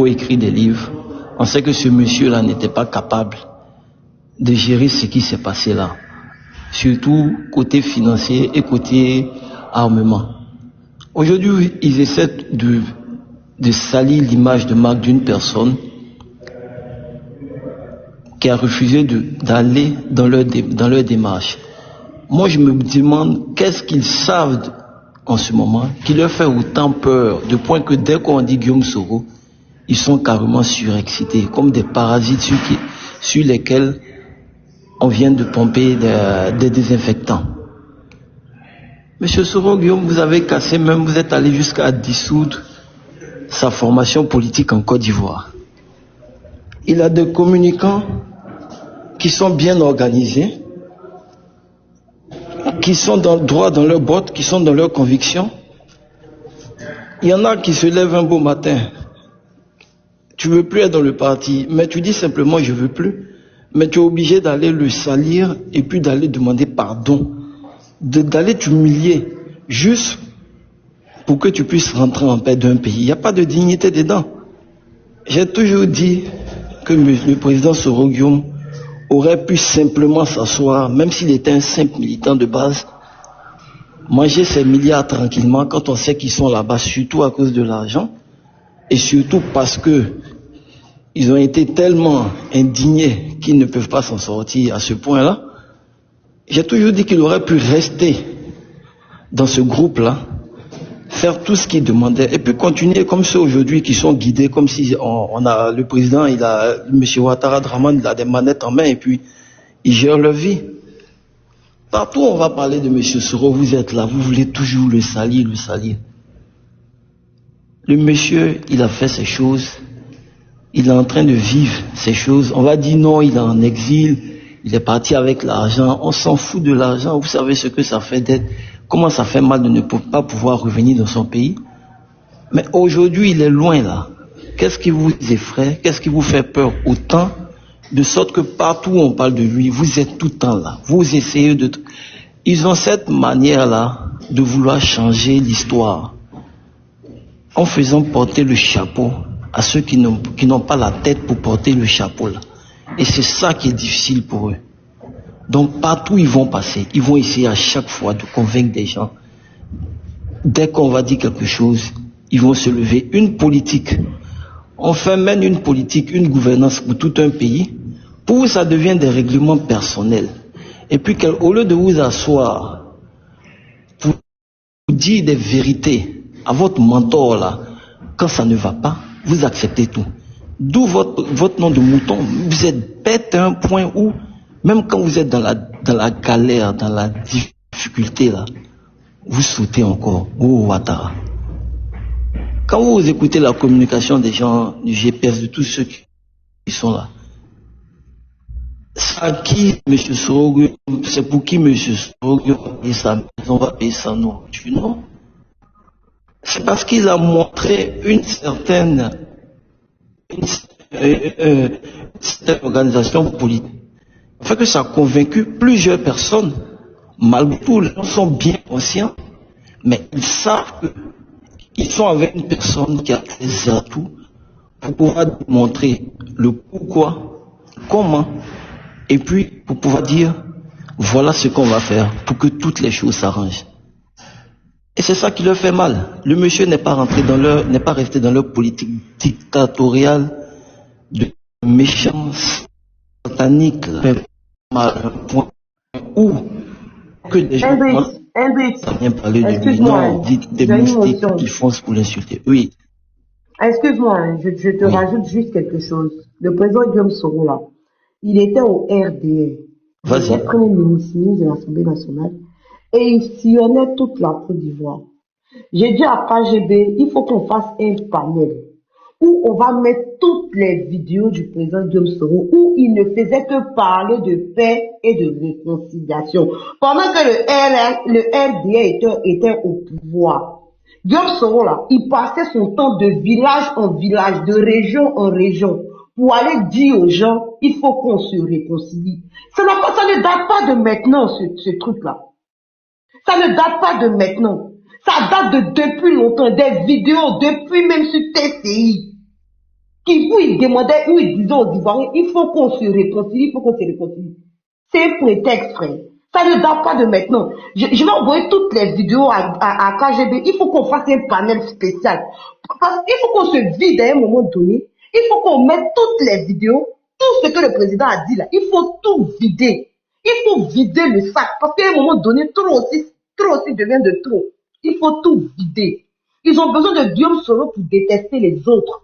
écrire des livres, on sait que ce monsieur-là n'était pas capable de gérer ce qui s'est passé là. Surtout côté financier et côté armement. Aujourd'hui, ils essaient de salir l'image de marque d'une personne qui a refusé d'aller dans leur démarche. Moi, je me demande qu'est-ce qu'ils savent en ce moment qui leur fait autant peur, de point que dès qu'on dit Guillaume Soro, ils sont carrément surexcités, comme des parasites sur lesquels on vient de pomper des désinfectants. Monsieur Soro, Guillaume, vous avez cassé, même vous êtes allé jusqu'à dissoudre sa formation politique en Côte d'Ivoire. Il a des communicants qui sont bien organisés, qui sont droits dans leurs bottes, qui sont dans leurs convictions. Il y en a qui se lèvent un beau matin. Tu veux plus être dans le parti, mais tu dis simplement je veux plus. Mais tu es obligé d'aller le salir et puis d'aller demander pardon, d'aller t'humilier, juste pour que tu puisses rentrer en paix d'un pays. Il n'y a pas de dignité dedans. J'ai toujours dit que le président Soro Guillaume aurait pu simplement s'asseoir, même s'il était un simple militant de base, manger ses milliards tranquillement quand on sait qu'ils sont là-bas, surtout à cause de l'argent, et surtout parce que ils ont été tellement indignés qu'ils ne peuvent pas s'en sortir à ce point-là. J'ai toujours dit qu'il aurait pu rester dans ce groupe-là, faire tout ce qu'il demandait, et puis continuer comme ceux aujourd'hui qui sont guidés, comme si on a le président, il a M. Ouattara Draman, il a des manettes en main, et puis il gère leur vie. Partout on va parler de M. Soro, vous êtes là, vous voulez toujours le salir, le salir. Le monsieur, il a fait ces choses, il est en train de vivre ces choses. On va dire non, il est en exil, il est parti avec l'argent, on s'en fout de l'argent, vous savez ce que ça fait d'être... Comment ça fait mal de ne pas pouvoir revenir dans son pays. Mais aujourd'hui, il est loin là. Qu'est-ce qui vous effraie? Qu'est-ce qui vous fait peur autant? De sorte que partout où on parle de lui, vous êtes tout le temps là. Vous essayez de... Ils ont cette manière-là de vouloir changer l'histoire en faisant porter le chapeau à ceux qui n'ont pas la tête pour porter le chapeau là. Et c'est ça qui est difficile pour eux. Donc partout ils vont passer, ils vont essayer à chaque fois de convaincre des gens. Dès qu'on va dire quelque chose, ils vont se lever. Une politique, on fait même une politique, une gouvernance pour tout un pays. Pour vous, ça devient des règlements personnels. Et puis au lieu de vous asseoir pour dire des vérités à votre mentor là, quand ça ne va pas, vous acceptez tout. D'où votre nom de mouton. Vous êtes bête à un point où même quand vous êtes dans la galère, dans la difficulté là, vous sautez encore. Oh Ouattara. Quand vous écoutez la communication des gens du GPS, de tous ceux qui sont là, c'est à qui M. Soro, c'est pour qui M. Soro va payer sa maison, va payer sa nourriture? Non. C'est parce qu'il a montré une certaine organisation politique. Fait que ça a convaincu plusieurs personnes. Malgré tout, les gens sont bien conscients, mais ils savent qu'ils sont avec une personne qui a des atouts pour pouvoir montrer le pourquoi, comment, et puis pour pouvoir dire voilà ce qu'on va faire pour que toutes les choses s'arrangent. Et c'est ça qui leur fait mal. Le monsieur n'est pas resté dans leur politique dictatoriale de méchance satanique. Point où que des gens ça vient parler de lui, non, dites des mystiques qui foncent pour l'insulter. Oui. Excuse-moi, je te rajoute juste quelque chose. Le président Guillaume Soro là, il était au RDR. Il était premier ministre de l'Assemblée nationale et il sillonnait toute la Côte d'Ivoire. J'ai dit à KGB, il faut qu'on fasse un panel où on va mettre toutes les vidéos du président Guillaume Soro où il ne faisait que parler de paix et de réconciliation. Pendant que le RDR était au pouvoir, Guillaume Soro là, il passait son temps de village en village, de région en région, pour aller dire aux gens, il faut qu'on se réconcilie. Ça ne date pas de maintenant, ce truc-là. Ça ne date pas de maintenant. Ça date de depuis longtemps, des vidéos, depuis même sur TCI. Où ils demandaient, où ils disaient aux Ivoiriens, il faut qu'on se réconcilie, il faut qu'on se réconcilie. C'est un prétexte, frère. Ça ne date pas de maintenant. Je vais envoyer toutes les vidéos à KGB. Il faut qu'on fasse un panel spécial. Parce qu'il faut qu'on se vide à un moment donné. Il faut qu'on mette toutes les vidéos, tout ce que le président a dit là. Il faut tout vider. Il faut vider le sac. Parce qu'à un moment donné, trop aussi devient de trop. Il faut tout vider. Ils ont besoin de Guillaume Soro pour détester les autres.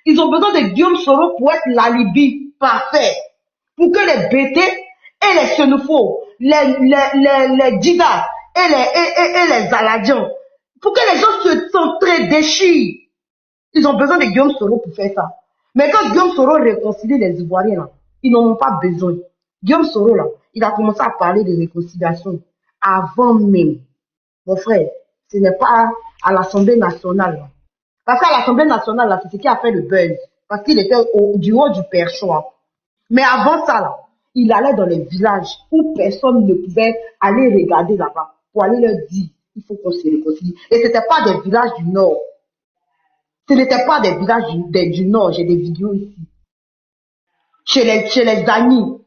Ils ont besoin de Guillaume Soro pour être l'alibi parfait. Pour que les BT et les xénophobes, les Dida et les Aladiens, pour que les gens se déchirent. Ils ont besoin de Guillaume Soro pour faire ça. Mais quand Guillaume Soro réconcilie les Ivoiriens là, ils n'en ont pas besoin. Guillaume Soro là, il a commencé à parler de réconciliation avant même. Mon frère, ce n'est pas à l'Assemblée nationale. Parce qu'à l'Assemblée nationale, là, c'est ce qui a fait le buzz. Parce qu'il était du haut du perchoir. Mais avant ça, là, il allait dans les villages où personne ne pouvait aller regarder là-bas pour aller leur dire il faut qu'on se réconcilie. Et ce n'était pas des villages du Nord. Ce n'était pas des villages du Nord. J'ai des vidéos ici. Chez les amis,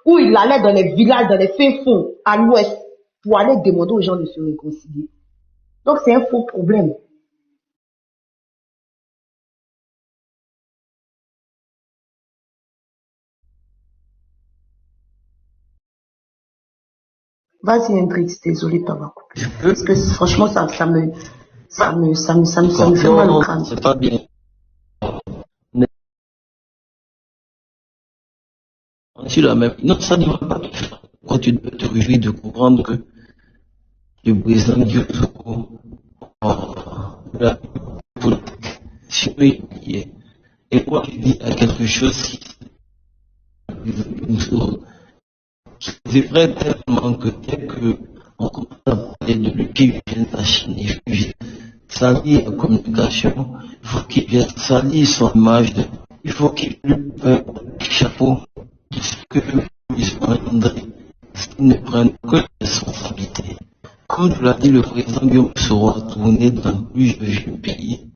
où il allait dans les villages, dans les fins fonds, à l'ouest, pour aller demander aux gens de se réconcilier. Donc c'est un faux problème. Vas-y Hendrix, désolé de t'avoir coupé. Parce que franchement, ça me fait mal au crâne. C'est pas bien. On est sur la même. Non, ça ne va pas te faire. Pourquoi tu dois te réjouir de comprendre que le président Diosoko, la politique, et moi je dis à quelque chose qui c'est vrai tellement que dès qu'on commence à parler de lui qui vient de la Chine, il vient salir la communication, il faut qu'il vienne salir son image, il faut qu'il lui fasse un chapeau, que André ne prenne que les responsabilités. Comme tu l'as dit, le président Guillaume sera tourné dans plusieurs pays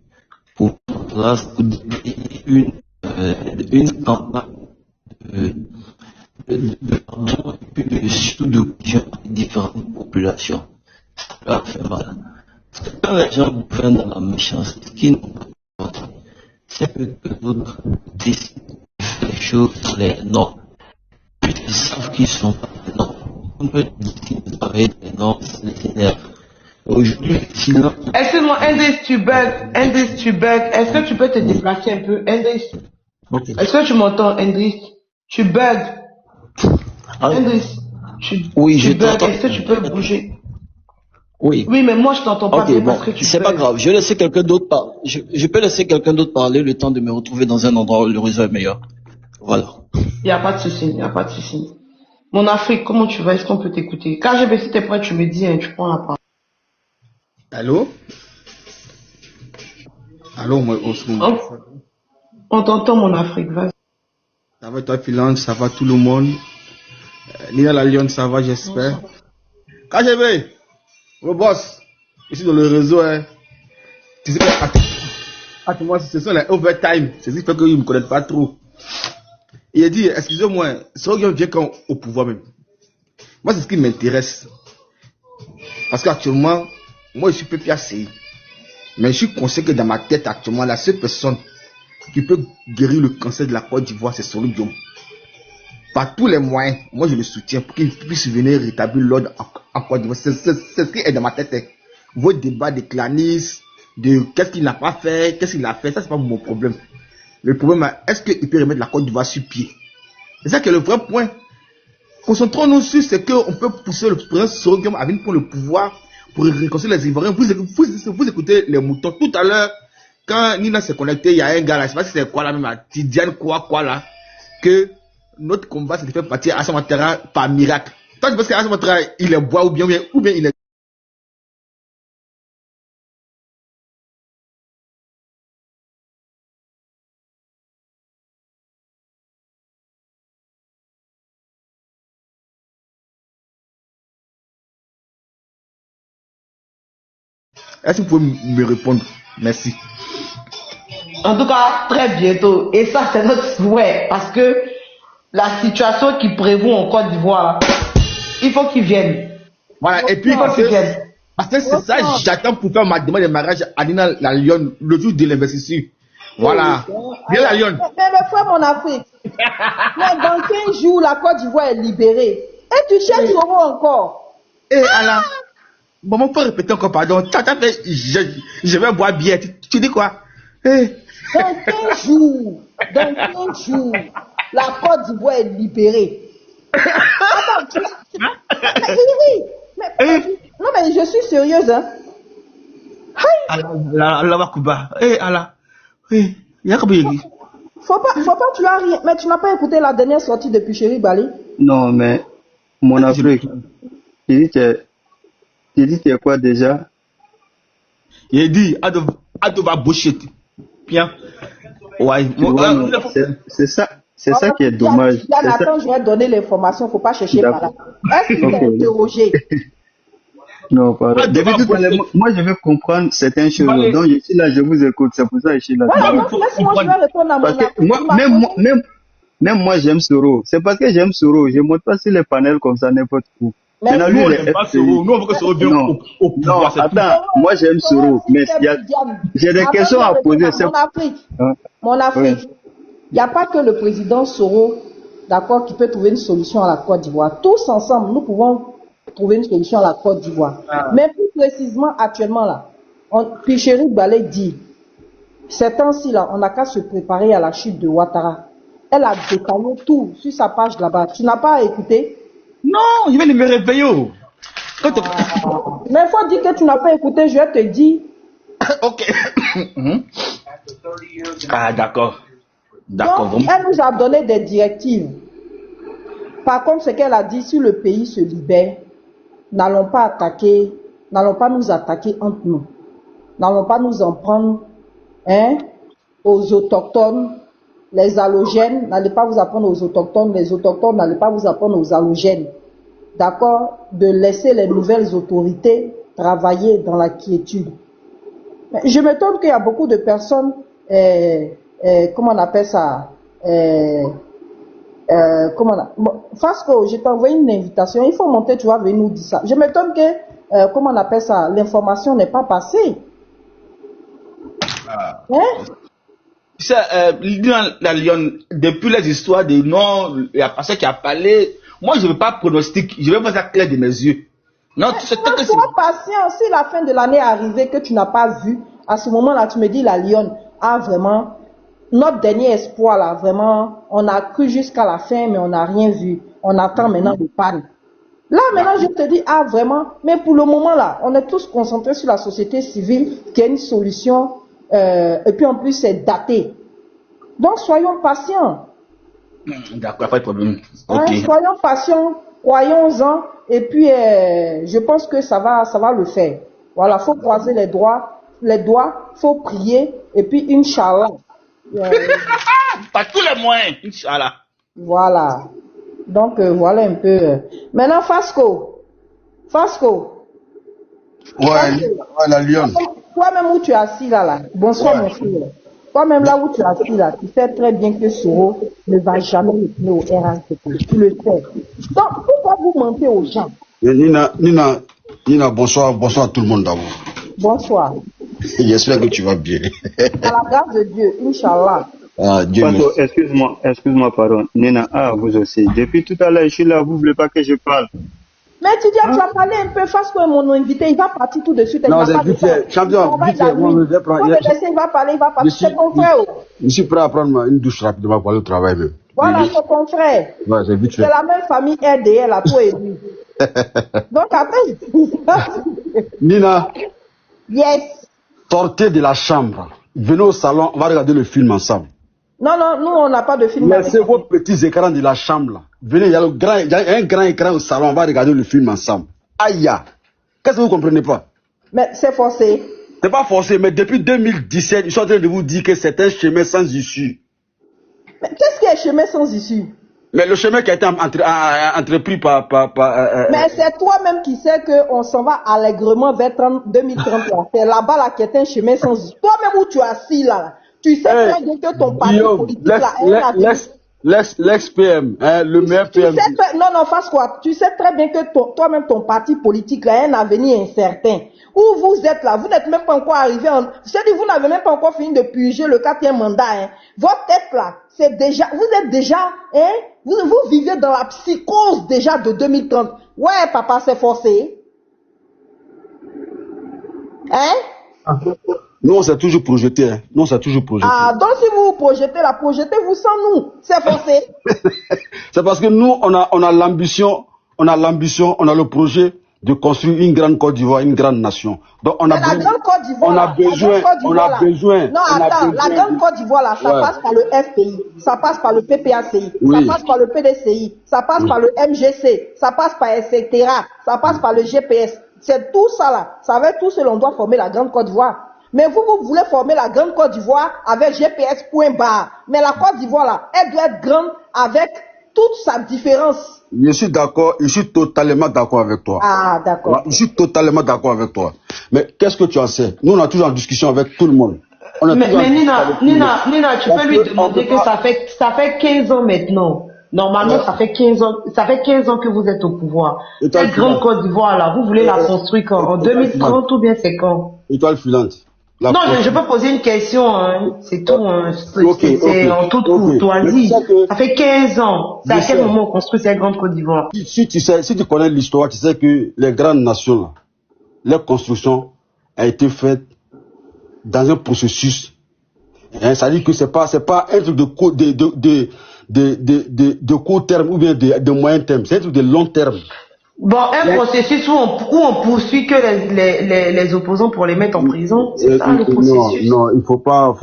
pour place pour une campagne de pardon et puis de sous-division des différentes populations. Cela fait mal. Parce que quand les gens gouvernent dans la méchanceté, ce qu'ils n'ont pas compris, c'est que d'autres décident de faire les choses dans les normes. Puis ils savent qu'ils ne sont pas les normes. On peut décider de travailler les normes, c'est les énerve. Aujourd'hui, sinon. Excuse-moi, Indice, tu bugs. Est-ce que tu peux te déplacer un peu, Indice? Okay. Est-ce que tu m'entends, Indice? Tu bugs. Indice, oui, tu je bugs. t'entends. Est-ce que tu peux bouger? Oui. Oui, mais moi, je t'entends pas bien bon, parce que tu c'est pas grave. Je vais laisser quelqu'un d'autre parler. Je peux laisser quelqu'un d'autre parler le temps de me retrouver dans un endroit où le réseau est meilleur. Voilà. Il n'y a pas de souci, Mon Afrique, comment tu vas? Est-ce qu'on peut t'écouter? Quand j'ai baissé tes prêts, tu me dis, hein, tu prends la parole. Allô, moi, on t'entend, mon Afrique, vas-y. Ça va toi, Finlande, ça va tout le monde. Nina la Lyon, ça va, j'espère. KGB, le boss, ici dans le réseau, hein. Tu sais que, moi, ce sont les overtime. C'est ce qui fait qu'ils ne me connaissent pas trop. Il a dit, excusez-moi, Soroguin vient quand au pouvoir même. Moi, c'est ce qui m'intéresse. Parce qu'actuellement, moi, je suis PPACI. Mais je suis conscient que dans ma tête, actuellement, la seule personne qui peut guérir le cancer de la Côte d'Ivoire, c'est Soroguin. Par tous les moyens, moi, je le soutiens pour qu'il puisse venir rétablir l'ordre en Côte d'Ivoire. C'est ce qui est dans ma tête. Vos débats de clanistes, de qu'est-ce qu'il n'a pas fait, qu'est-ce qu'il a fait, ça, c'est pas mon problème. Le problème, est-ce qu'il peut remettre la Côte d'Ivoire sur pied? C'est ça qui est le vrai point. Concentrons-nous sur ce qu'on peut pousser le président Soroguin à venir prendre le pouvoir pour réconcilier les Ivoiriens. Vous écoutez les moutons. Tout à l'heure, quand Nina s'est connectée, il y a un gars là, je ne sais pas si c'est quoi là, même Tidiane quoi là, que notre combat s'est fait partir à son terrain par miracle. Toi, tu penses qu'à son terrain, il est bois ou bien il est. Est-ce que vous pouvez me répondre? Merci. En tout cas, très bientôt. Et ça, c'est notre souhait. Parce que la situation qui prévaut en Côte d'Ivoire, il faut qu'ils viennent. Voilà, et puis parce que c'est ça, j'attends pour faire ma demande de mariage à Nina la Lyon le jour de l'investiture. Voilà. Bien la Lyon. Mais le frère, mon Afrique. Mais dans 15 jours, la Côte d'Ivoire est libérée. Et tu cherches Soro encore. Eh, Allah. Bon, on peut répéter encore, pardon. Je vais boire bien. Tu dis quoi? Dans 15 jours, la Côte d'Ivoire est libérée. Attends, oui. Non, mais je suis sérieuse, hein. Allah Wakuba. Allah. Faut pas, tu as rien. Mais tu n'as pas écouté la dernière sortie de Puchéri Bali? Non, mais, mon Afrique, il dit que Tu dis c'est quoi déjà? Il dit, Ado va boucher. Bien. Ouais, c'est ça. C'est ça qui est dommage. Attends, je vais donner l'information, faut pas chercher par là. Est-ce qu'il est interrogé? Non, pardon. Depuis tout à l'heure, moi je veux comprendre certaines choses. Donc je suis là, je vous écoute. C'est pour ça que je suis là. Voilà, donc laisse-moi, je vais répondre à mon appel. Même moi j'aime Soro. C'est parce que j'aime Soro. Je ne monte pas sur les panels comme ça n'importe où. Maintenant, lui, il est pas Soro. Nous, on veut que Soro vienne au pouvoir. Non, attends, moi j'aime Soro. Mais j'ai des questions à poser. Mon Afrique. Il n'y a pas que le président Soro, d'accord, qui peut trouver une solution à la Côte d'Ivoire. Tous ensemble, nous pouvons trouver une solution à la Côte d'Ivoire. Mais plus précisément, actuellement, là, puis Chéri Balé dit, ces temps-ci, là, on n'a qu'à se préparer à la chute de Ouattara. Elle a détaillé tout sur sa page là-bas. Tu n'as pas écouté? Non, je vais me réveiller. Mais il faut dire que tu n'as pas écouté, je te dis. Ok. Ah, d'accord. Donc, elle nous a donné des directives. Par contre, ce qu'elle a dit, si le pays se libère, n'allons pas nous attaquer entre nous. N'allons pas nous en prendre aux autochtones, les allogènes. N'allez pas vous apprendre aux autochtones, les autochtones n'allez pas vous apprendre aux allogènes. D'accord? De laisser les nouvelles autorités travailler dans la quiétude. Mais je m'étonne qu'il y a beaucoup de personnes comment on appelle ça Fasco, je t'ai envoyé une invitation, il faut monter, tu vas venir nous dire ça. Je m'étonne que, comment on appelle ça, l'information n'est pas passée. Tu sais, la Lyon, depuis les histoires des noms, il y a personne qui a parlé. Moi, je ne veux pas pronostiquer, je veux pas ça clair de mes yeux. Non, tu sais que sois patient, si la fin de l'année est arrivée que tu n'as pas vu, à ce moment-là, tu me dis la Lyon a vraiment notre dernier espoir là, vraiment, on a cru jusqu'à la fin, mais on n'a rien vu. On attend maintenant le panne. Là, maintenant, je te dis, vraiment, mais pour le moment là, on est tous concentrés sur la société civile, qui a une solution, et puis en plus, c'est daté. Donc, soyons patients. D'accord, pas de problème. Okay. Soyons patients, croyons-en, et puis, je pense que ça va le faire. Voilà, faut croiser les doigts, faut prier, et puis, Inch'Allah. Par tous les moyens, Inch'Allah. Voilà. Donc, voilà un peu. Maintenant, Fasco. Ouais, la Lyon. Toi-même où tu es assis là. Bonsoir, mon frère. Toi-même là où tu es assis là, tu sais très bien que Soro ne va jamais retourner au RHDP. Tu le sais. Donc, pourquoi vous mentez aux gens? Nina, bonsoir à tout le monde d'abord. Bonsoir. J'espère que tu vas bien. À la grâce de Dieu, Inch'Allah. Dieu excuse-moi, pardon. Nina, vous aussi. Depuis tout à l'heure, je suis là, vous ne voulez pas que je parle. Mais tu as parlé un peu, face que mon invité, il va partir tout de suite. Non, c'est vite fait. Champion, vite fait. Il va parler, c'est ton frère. Je suis prêt à prendre une douche rapidement pour aller au travail même. Voilà, c'est ton frère. Ouais, c'est vite fait. C'est la même famille RDL, là, toi et lui. Donc après. Nina. Yes. Sortez de la chambre. Venez au salon, on va regarder le film ensemble. Non, nous on n'a pas de film. Laissez vos petits écrans de la chambre là. Venez, il y a un grand écran au salon, on va regarder le film ensemble. Aïe! Qu'est-ce que vous ne comprenez pas? Mais c'est forcé. C'est pas forcé, mais depuis 2017, ils sont en train de vous dire que c'est un chemin sans issue. Mais qu'est-ce qui est chemin sans issue? Mais le chemin qui a été entrepris par... Mais c'est toi-même qui sais qu'on s'en va allègrement vers 2030. C'est là-bas là qui est un chemin sans issue. Toi-même où tu es assis là, tu sais très bien que ton parti politique là... L'ex-PM, le meilleur PM. Non, fasse quoi? Tu sais très bien que toi-même ton parti politique là a un avenir incertain. Où vous êtes là, vous n'êtes même pas encore arrivé c'est-à-dire vous n'avez même pas encore fini de purger le 4e mandat. Votre tête là, c'est déjà, vous êtes déjà, vous vivez dans la psychose déjà de 2030. Ouais, papa, c'est forcé. Nous, on s'est toujours projeté. Ah, donc si vous vous projetez-vous sans nous. C'est forcé. C'est parce que nous, on a l'ambition, on a le projet de construire une grande Côte d'Ivoire, une grande nation. Donc on a besoin. La grande Côte d'Ivoire. Non, attends, la grande Côte d'Ivoire là, ça passe par le FPI, ça passe par le PPACI, ça passe par le PDCI, ça passe par le MGC, ça passe par etc. Ça passe par le GPS. C'est tout ça là. Ça va être tout ce l'on doit former la Grande Côte d'Ivoire. Mais vous voulez former la Grande Côte d'Ivoire avec GPS point barre. Mais la Côte d'Ivoire là, elle doit être grande avec toute sa différence. Je suis d'accord, je suis totalement d'accord avec toi. Ah, d'accord. Je suis totalement d'accord avec toi. Mais qu'est-ce que tu en sais? Nous, on est toujours en discussion avec tout le monde. Mais Nina, tu peux lui demander que ça fait 15 ans maintenant. Normalement, ça fait 15 ans que vous êtes au pouvoir. Cette grande Côte d'Ivoire là, vous voulez la construire quand? En 2030 ou bien c'est quand? Étoile filante. Non, je peux poser une question, hein. C'est tout, c'est en toute courtoisie. Ça fait 15 ans. C'est à quel moment on construit cette grande Côte d'Ivoire? Si tu connais l'histoire, tu sais que les grandes nations, leur construction a été faite dans un processus. Hein, ça dit que c'est pas un truc de court terme ou bien de moyen terme. C'est un truc de long terme. Bon, un processus où on poursuit que les opposants pour les mettre en prison, c'est ça le processus. Non, il faut pas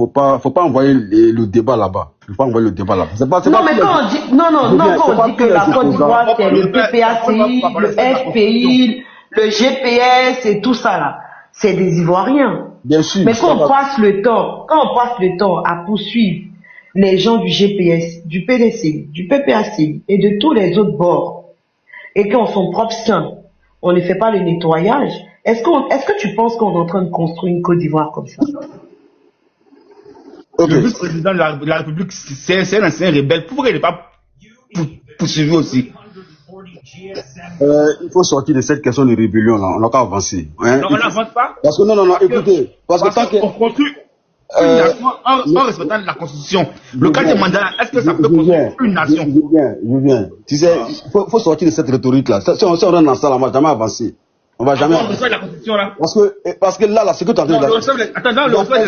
envoyer le débat là-bas. Il faut pas envoyer le débat là-bas. Non, mais quand on dit, quand on dit que la Côte d'Ivoire, c'est le PPACI, le FPI, le GPS et tout ça là, c'est des Ivoiriens. Bien sûr. Mais quand on passe le temps à poursuivre les gens du GPS, du PDC, du PPACI et de tous les autres bords, et qu'en son propre sein, on ne fait pas le nettoyage, est-ce que tu penses qu'on est en train de construire une Côte d'Ivoire comme ça? Okay. Le vice-président de la République, c'est un ancien rebelle. Pourquoi il n'est pas poursuivi aussi? Il faut sortir de cette question de rébellion là, on n'a qu'à avancer. Hein? Non, on n'avance pas. Parce que non, écoutez, parce que on construit une nation en respectant la Constitution. Le cas de Mandela, est-ce que ça peut construire une nation? Je viens. Tu sais, il faut sortir de cette rhétorique là. Si on rentre dans ça, on ne va jamais avancer. On va jamais. On reçoit la Constitution là. Parce que là, c'est que tu as dit. Attends, le reçoit la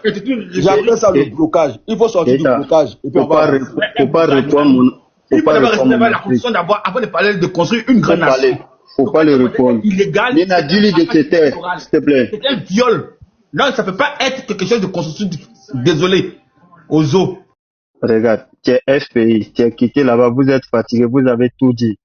Constitution. J'appelle ça le blocage. Il faut sortir du blocage. Il ne faut pas répondre. Il faut d'abord répondre à la Constitution d'abord avant de parler de construire une grande nation. Il ne faut pas le répondre. Illégal. Nina, dis-lui de te taire, s'il te plaît. C'est un viol. Non, ça ne peut pas être quelque chose de constitution. Désolé. Aux eaux. Regarde, tu es FPI, tu es quitté là-bas, vous êtes fatigué, vous avez tout dit.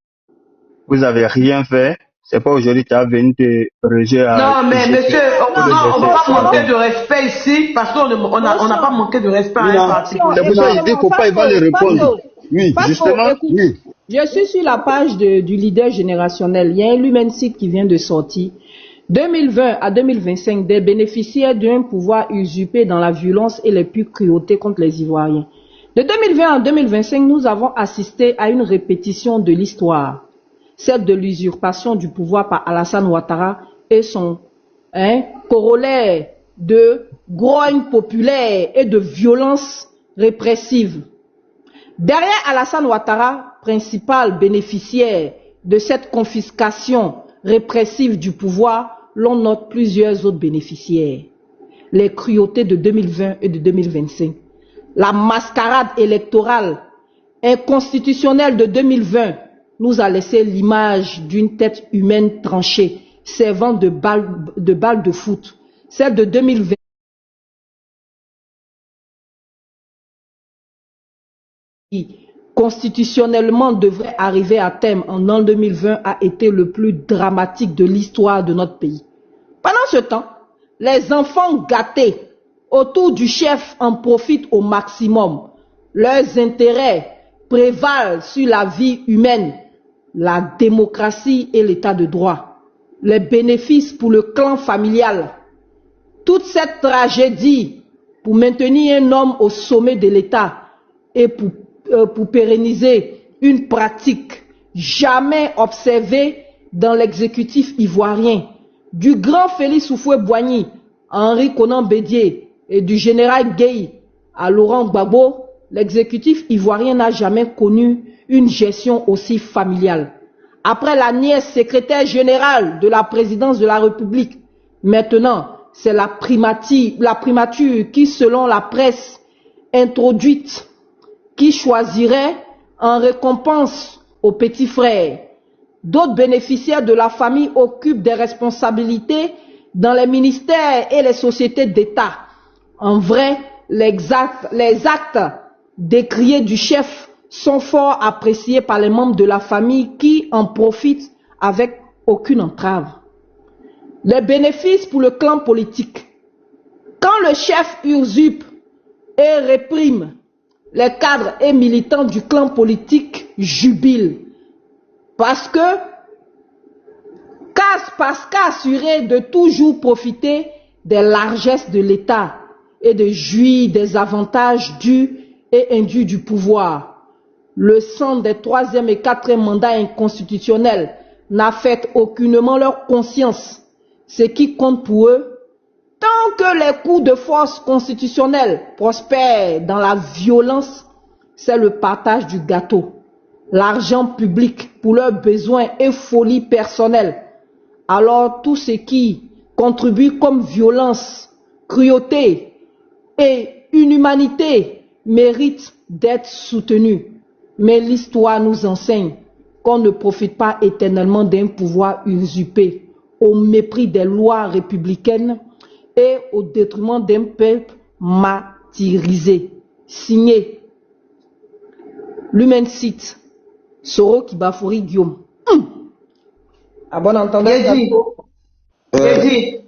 Vous n'avez rien fait. C'est pas aujourd'hui que tu as venu te rejeter à... Non, mais monsieur, on ne va pas manquer de respect ici, parce qu'on n'a pas manqué de respect à un parti. C'est pour ça qu'il dit qu'il ne faut pas, il va le répondre. Oui, justement, oui. Je suis sur la page du leader générationnel. Il y a un Lumensite qui vient de sortir. 2020 à 2025, des bénéficiaires d'un pouvoir usurpé dans la violence et les pures cruautés contre les Ivoiriens. De 2020 à 2025, nous avons assisté à une répétition de l'histoire, celle de l'usurpation du pouvoir par Alassane Ouattara et son corollaire de grogne populaire et de violence répressive. Derrière Alassane Ouattara, principal bénéficiaire de cette confiscation répressive du pouvoir, l'on note plusieurs autres bénéficiaires. Les cruautés de 2020 et de 2025. La mascarade électorale inconstitutionnelle de 2020 nous a laissé l'image d'une tête humaine tranchée, servant de balle de foot. Celle de 2020 constitutionnellement devrait arriver à terme en an 2020 a été le plus dramatique de l'histoire de notre pays. Pendant ce temps, les enfants gâtés autour du chef en profitent au maximum. Leurs intérêts prévalent sur la vie humaine, la démocratie et l'état de droit. Les bénéfices pour le clan familial. Toute cette tragédie pour maintenir un homme au sommet de l'État et pour pérenniser une pratique jamais observée dans l'exécutif ivoirien, du grand Félix Houphouët-Boigny à Henri Konan Bédié et du général Gueye à Laurent Gbagbo, l'exécutif ivoirien n'a jamais connu une gestion aussi familiale. Après la nièce secrétaire générale de la présidence de la République, maintenant c'est la primature qui, selon la presse introduite, qui choisirait en récompense aux petits frères. D'autres bénéficiaires de la famille occupent des responsabilités dans les ministères et les sociétés d'État. En vrai, les actes décriés du chef sont fort appréciés par les membres de la famille qui en profitent avec aucune entrave. Les bénéfices pour le clan politique. Quand le chef usurpe et réprime, les cadres et militants du clan politique jubilent. Parce qu'assurer de toujours profiter des largesses de l'État et de jouir des avantages dus et indus du pouvoir. Le sang des 3e et 4e mandats inconstitutionnels n'affecte aucunement leur conscience. Ce qui compte pour eux, tant que les coups de force constitutionnels prospèrent dans la violence, c'est le partage du gâteau, l'argent public pour leurs besoins et folies personnelles. Alors tout ce qui contribue comme violence, cruauté et inhumanité mérite d'être soutenu. Mais l'histoire nous enseigne qu'on ne profite pas éternellement d'un pouvoir usurpé au mépris des lois républicaines et au détriment d'un peuple martyrisé. Signé l'humain site Soro Kibafouri Guillaume. À bon entendeur. J'ai dit,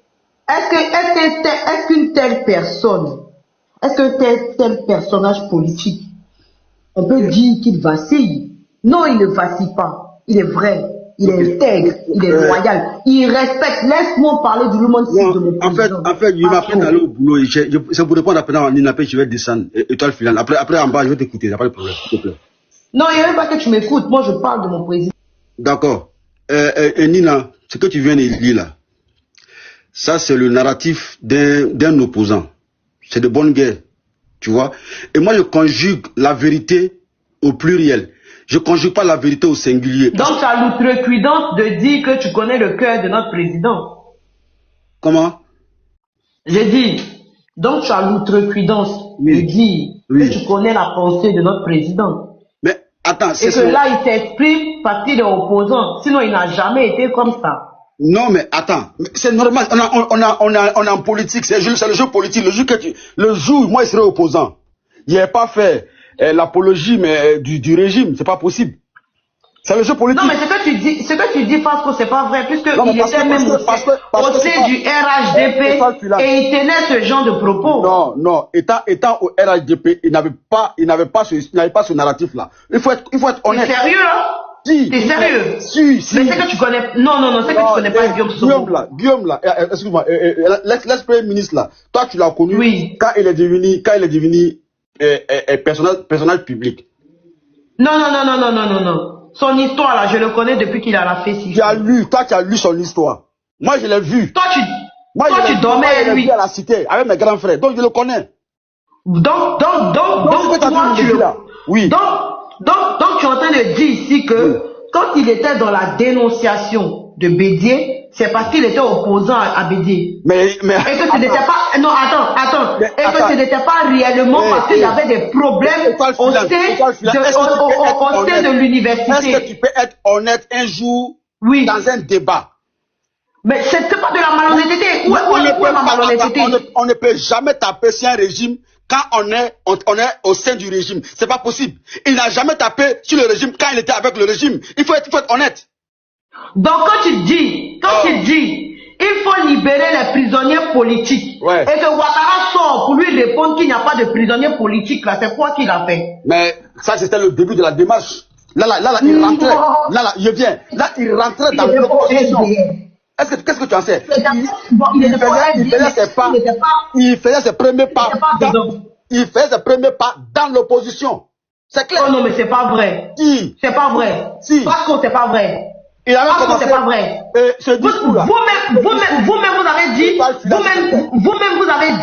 est-ce qu'une telle personne, est-ce qu'un tel personnage politique, on peut dire qu'il vacille? Non, il ne vacille pas. Il est vrai. Il est intègre, il est loyal, il respecte. Laisse-moi parler du monde de mon président. En fait, il m'a fait aller au boulot. C'est pour répondre après en Nina, je vais descendre. Étoile filante. Après, en bas, je vais t'écouter. Il n'y a pas de problème, s'il te plaît. Non, il n'y a même pas que tu m'écoutes. Moi, je parle de mon président. D'accord. Nina, ce que tu viens de lire là, ça, c'est le narratif d'un opposant. C'est de bonne guerre. Tu vois? Et moi, je conjugue la vérité au pluriel. Je ne conjugue pas la vérité au singulier. Donc, tu as l'outrecuidance de dire que tu connais le cœur de notre président. Comment? J'ai dit, donc tu as l'outrecuidance de dire que tu connais la pensée de notre président. Mais attends, c'est et que là, il s'exprime parce qu'il est opposant. Sinon, il n'a jamais été comme ça. Non, mais attends, c'est normal. On est en politique, c'est le jeu politique. Le jour où moi, il serait opposant, il n'a pas fait l'apologie du régime, c'est pas possible. C'est le jeu politique. Non, mais ce que tu dis parce que c'est pas vrai, puisque il était même au sein du RHDP et il tenait ce genre de propos. Non, étant au RHDP, il n'avait pas ce narratif-là. Il faut être honnête. T'es sérieux, là? Si. T'es sérieux? Si. Mais c'est que tu connais. Non, c'est que tu connais pas Guillaume Soro. Guillaume là, excuse-moi, l'ex-premier ministre là, toi tu l'as connu quand il est devenu personnage public. Non. Son histoire là, je le connais depuis qu'il a fait 6 ans. Toi tu as lu son histoire. Moi je l'ai vu. Toi tu dormais avec lui. À la cité, avec mes grands frères, donc je le connais. Donc tu es en train de dire ici que quand il était dans la dénonciation de Bédié, c'est parce qu'il était opposant à Bédié. Mais et que ce n'était pas. Non, attends. Et que ce n'était pas réellement parce qu'il y avait des problèmes au sein de l'université. Est-ce que tu peux être honnête un jour dans un débat? Mais c'est pas de la malhonnêteté. Où est ma malhonnêteté? On ne peut jamais taper sur un régime quand on est au sein du régime. C'est pas possible. Il n'a jamais tapé sur le régime quand il était avec le régime. Il faut être honnête. Donc quand tu dis, il faut libérer les prisonniers politiques, et que Ouattara sort pour lui répondre qu'il n'y a pas de prisonniers politiques, là, c'est quoi qu'il a fait? Mais ça, c'était le début de la démarche. Là, il rentrait. Là, je viens. Là, il rentrait dans l'opposition. Qu'est-ce que tu en sais? Il faisait ses premiers pas. Il faisait ses premiers pas dans l'opposition. C'est clair. Oh non, mais c'est pas vrai. C'est pas vrai. Parce que c'est pas vrai. Il avait commencé. C'est pas vrai. Vous-même, vous avez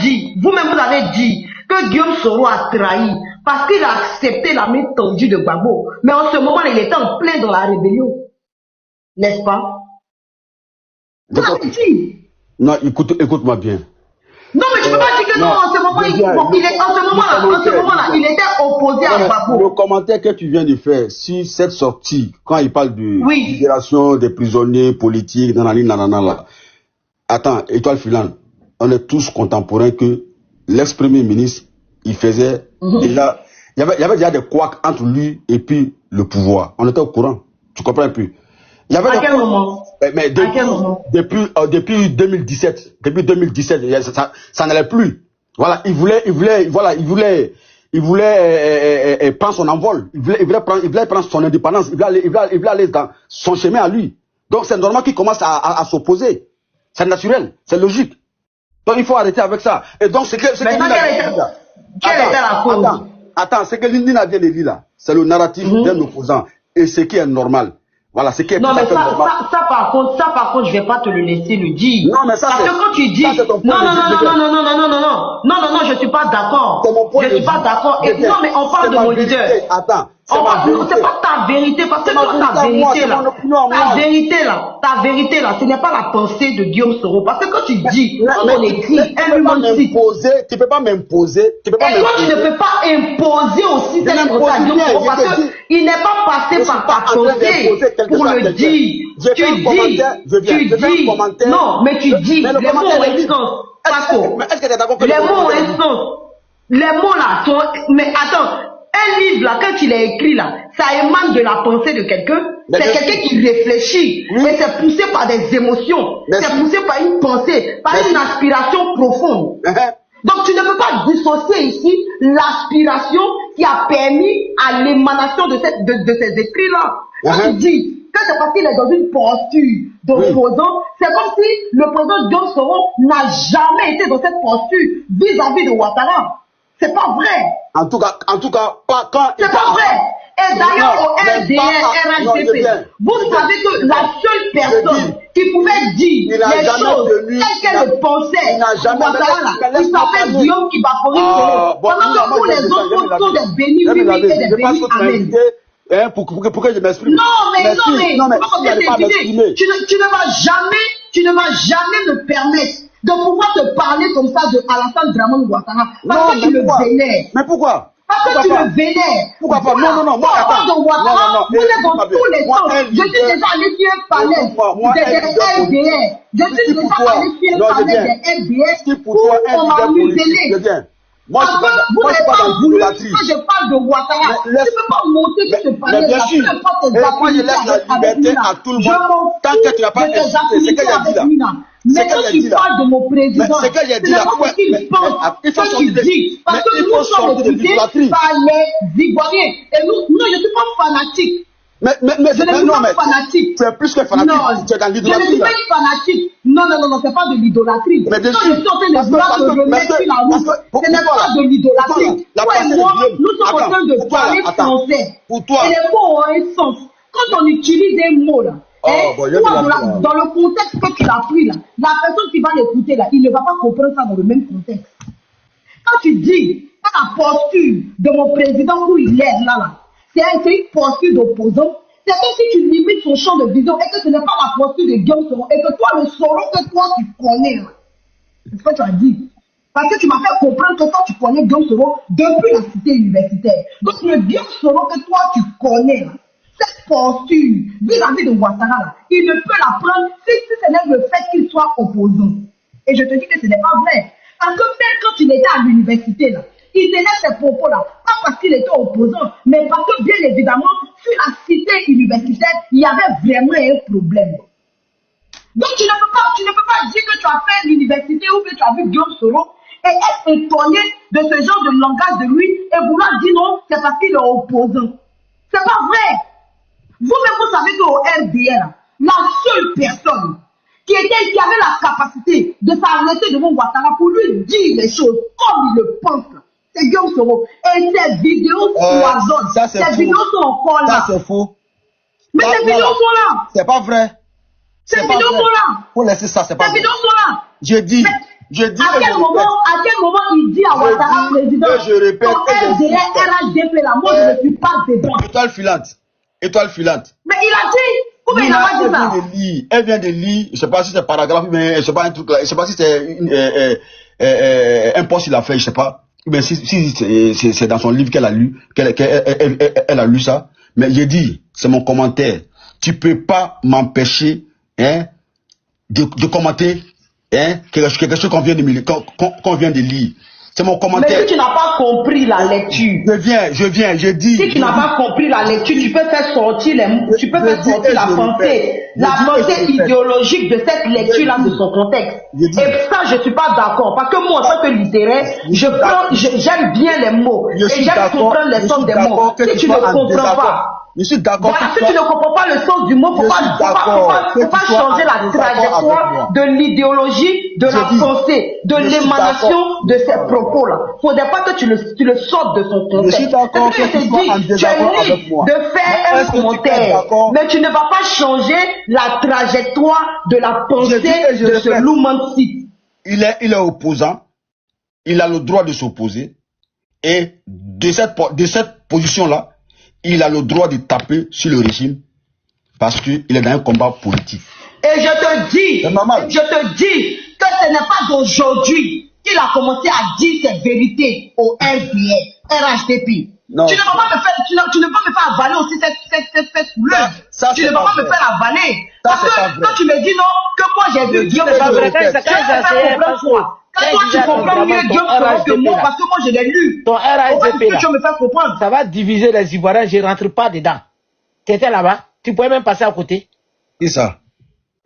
dit que Guillaume Soro a trahi parce qu'il a accepté la main tendue de Gbagbo. Mais en ce moment, il était en plein dans la rébellion. N'est-ce pas? Vous l'avez dit. Non, écoute-moi bien. Non, mais je ne peux pas dire que non, en ce moment-là, il était opposé à Gbagbo. Le commentaire que tu viens de faire sur cette sortie, quand il parle de libération des prisonniers politiques, nanana, attends, étoile filante, on est tous contemporains que l'ex-premier ministre, il faisait déjà, il y avait déjà des couacs entre lui et puis le pouvoir. On était au courant, tu comprends un peu. Il y avait à quel moment? Mais À quel moment? depuis 2017, ça n'allait plus. Voilà, il voulait prendre son envol. Il voulait prendre son indépendance. Il voulait aller dans son chemin à lui. Donc c'est normal qu'il commence à s'opposer. C'est naturel, c'est logique. Donc il faut arrêter avec ça. Et donc c'est que quelle était la cause? Attends, c'est que Nina vient de lire là. C'est le narratif d'un opposant. Et ce qui est normal. Voilà, c'est qui est non, mais ça, normal. ça, par contre, je vais pas te le laisser le dire. Non, mais ça, parce que quand tu dis, non, je suis pas d'accord. Je suis pas d'accord. Et non, mais on parle de mon leader. Attends. C'est pas ta vérité, parce que ta vérité là, ce n'est pas la pensée de Guillaume Soro. Parce que quand tu dis, quand on écrit, tu peux pas m'imposer. Et toi, tu ne peux pas imposer aussi cette pensée à Guillaume Soro, parce qu'il n'est pas passé par ta pensée pour le dire. Non, mais tu dis, les mots ont un sens. Les mots ont un sens. Les mots là sont, mais attends. Un livre là, quand il est écrit là, ça émane de la pensée de quelqu'un. C'est quelqu'un qui réfléchit. Et c'est poussé par des émotions. C'est poussé par une pensée, par une aspiration profonde. Donc tu ne peux pas dissocier ici l'aspiration qui a permis à l'émanation de ces écrits là. Quand tu dis que c'est parce qu'il est dans une posture d'opposant, c'est comme si le président Guillaume Soro n'a jamais été dans cette posture vis-à-vis de Ouattara. C'est pas vrai. En tout cas, pas quand. C'est pas vrai. Et d'ailleurs, au RDR, RHDP, vous savez que la seule personne qui pouvait dire les choses telles qu'elle le pensait, il s'appelle Guillaume Kibakori. Pendant que tous les autres sont des bénis, oui, et des bénis, amen. Pour que je m'exprime. Non, mais tu ne vas jamais me permettre de pouvoir te parler comme ça de Alassane Dramane Ouattara. Parce que tu le vénères. Mais pourquoi? Parce que tu le vénères. Pourquoi pas? Non, moi, attends. Vous êtes dans tous les sens. Je suis déjà allé sur un palais des LDR. Je suis déjà allé sur un palais des LDR où on m'a muselé. Moi, vous n'avez pas voulu que je parle de Ouattara. Tu ne peux pas monter sur ce palais. Bien sûr. Moi, je laisse la liberté à tout le monde. Tant que tu n'as pas insulté, c'est qu'elle a dit là. Mais quand tu parles de mon président, c'est que j'ai dit là. Il faut que tu dis. Parce que nous sommes écoutés par les Ivoiriens. Et nous, non, je ne suis pas fanatique. Mais je ne suis pas fanatique. Tu es plus que fanatique. Non, tu es dans l'idolâtrie. Je ne suis pas fanatique. Non, c'est pas de l'idolâtrie. Mais bien sûr. Je suis en train de vouloir me remettre sur la route. Ce n'est pas de l'idolâtrie. Toi et moi, nous sommes en train de parler français. Pour toi. Et les mots ont un sens. Quand on utilise des mots là, dans le contexte que tu as pris là, la personne qui va l'écouter là, il ne va pas comprendre ça dans le même contexte. Quand tu dis que la posture de mon président où il est là, c'est une posture d'opposant, c'est comme si tu limites son champ de vision et que ce n'est pas la posture de Guillaume Soro et que toi, le Soro que toi tu connais là, c'est ce que tu as dit. Parce que tu m'as fait comprendre que toi tu connais Guillaume Soro depuis la cité universitaire. Donc le Guillaume Soro que toi tu connais là, cette posture vis-à-vis de Ouattara là, il ne peut la prendre si ce n'est le fait qu'il soit opposant. Et je te dis que ce n'est pas vrai. Parce que même quand il était à l'université là, il tenait ses propos là, pas parce qu'il était opposant, mais parce que bien évidemment, sur la cité universitaire, il y avait vraiment un problème. Donc tu ne peux pas dire que tu as fait l'université ou que tu as vu Guillaume Soro et être étonné de ce genre de langage de lui et vouloir dire non, c'est parce qu'il est opposant. C'est pas vrai. Vous-même, vous savez qu'au RDR, la seule personne qui avait la capacité de s'arrêter devant Ouattara pour lui dire les choses comme il le pense, c'est Guillaume Soro. Et ces vidéos foisonnent. Ces vidéos sont encore là. Ça, c'est faux. Mais ces vidéos sont là. C'est pas vrai. Ces vidéos sont là. Faut laisser ça, c'est pas vrai. Ces vidéos sont là. Je dis. À quel moment il dit à Ouattara, président, je répète, RDR, RHDP, là, moi je ne suis pas dedans. Étoile filante. Mais il a dit, ou bien il n'a pas dit ça. Elle vient de lire, je ne sais pas si c'est paragraphe, mais je ne sais pas un truc là, je ne sais pas si c'est un post qu'il a fait, je ne sais pas. Mais si c'est dans son livre qu'elle a lu, elle a lu ça. Mais j'ai dit, c'est mon commentaire. Tu ne peux pas m'empêcher de commenter quelque chose qu'on vient de lire. C'est mon commentaire. Mais si tu n'as pas compris la lecture. Je dis. Si tu n'as pas compris la lecture, tu peux faire sortir la pensée. La pensée idéologique de cette lecture-là de son contexte. Et ça, je ne suis pas d'accord. Parce que moi, en tant que littéraire, j'aime bien les mots. Et j'aime comprendre les sens des mots. Si tu ne comprends pas. Je suis d'accord. Voilà, si tu ne comprends pas le sens du mot, faut pas changer la trajectoire de l'idéologie, de la pensée, de l'émanation de ces propos-là. Faudrait pas que tu le sortes de son contexte. Je suis d'accord que tu sois en désaccord avec moi. De faire un commentaire, mais tu ne vas pas changer la trajectoire de la pensée de ce Loumansi. Il est opposant. Il a le droit de s'opposer. Et de cette position-là, il a le droit de taper sur le régime parce qu'il est dans un combat politique. Et je te dis que ce n'est pas d'aujourd'hui qu'il a commencé à dire ses vérités au RHDP. Non. Tu ne vas pas me faire avaler aussi cette couleur. Tu ne vas pas me faire avaler. Parce que quand tu me dis non, que moi j'ai vu Guillaume Soro. Quand toi tu comprends mieux Guillaume Soro que moi, parce que moi je l'ai lu. Ton RHDP là, tu me faire comprendre. Ça va diviser les Ivoiriens, je ne rentre pas dedans. Tu étais là-bas, tu pouvais même passer à côté. Qui ça?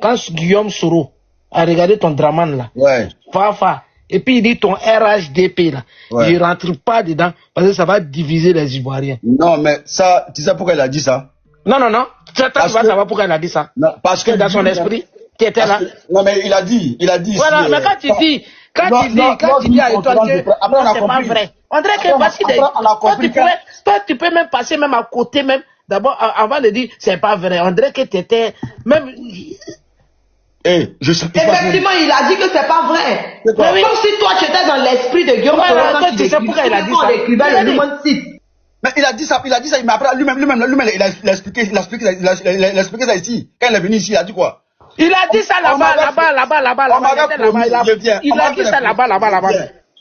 Quand Guillaume Soro a regardé ton draman là, ouais. Fafa, et puis il dit ton RHDP là, ouais. Je ne rentre pas dedans parce que ça va diviser les Ivoiriens. Non, mais ça, tu sais pourquoi il a dit ça? Non. Tu vas savoir pourquoi il a dit ça. Non, parce que dans son esprit, tu étais là. Non, mais il a dit. Voilà, mais quand tu dis, quand tu dis à Étoile que non, c'est pas vrai. On dirait que voici des. Toi, tu peux même passer même à côté même. D'abord, avant de dire c'est pas vrai. On dirait que tu étais même. Effectivement, il a dit que c'est pas vrai. Comme si toi tu étais dans l'esprit de Guillaume Soro. Tu sais pourquoi il a dit ça. Mais il a dit ça, mais après lui-même, il a expliqué ça ici. Quand il est venu ici, il a dit quoi? Il a dit ça là-bas. Il a dit ça là-bas.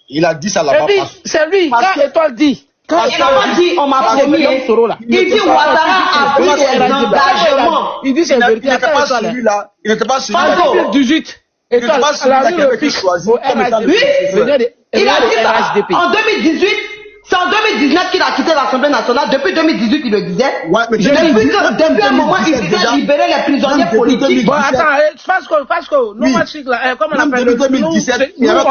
Il a dit ça là-bas. Et puis, c'est lui, quand Étoile dit. Quand il n'a pas dit, on m'a promis, il dit Ouattara a pris des engagements. Il dit c'est vérité. Il n'était pas celui-là. Il n'était pas celui-là. En 2018, Étoile a vu le fixe au RHDP. Il a dit ça. En 2018, c'est en 2019 qu'il a quitté l'Assemblée nationale. Depuis 2018, il le disait. Ouais, mais depuis un moment, il disait libérer les prisonniers politiques. Bon, attends, parce que nous, comme on appelle depuis 2017, il avait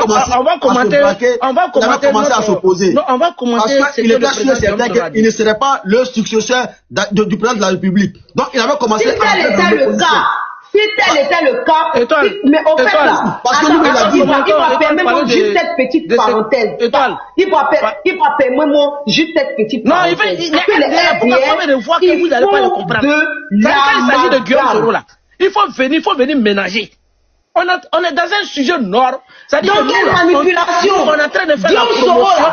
commencé à s'opposer. On va commenter. Parce qu'il était sûr et certain qu'il ne serait pas le successeur du président de la République. Donc, il avait commencé Si tel était le cas, mais au fait là, parce que il va permettre juste cette petite parenthèse. Il va permettre juste cette petite parenthèse. Non, il y a fois que vous n'allez pas le comprendre. Quand il s'agit de Guillaume Soro là, il faut venir ménager. On est dans un sujet nord. C'est-à-dire que on est en train de faire la promotion.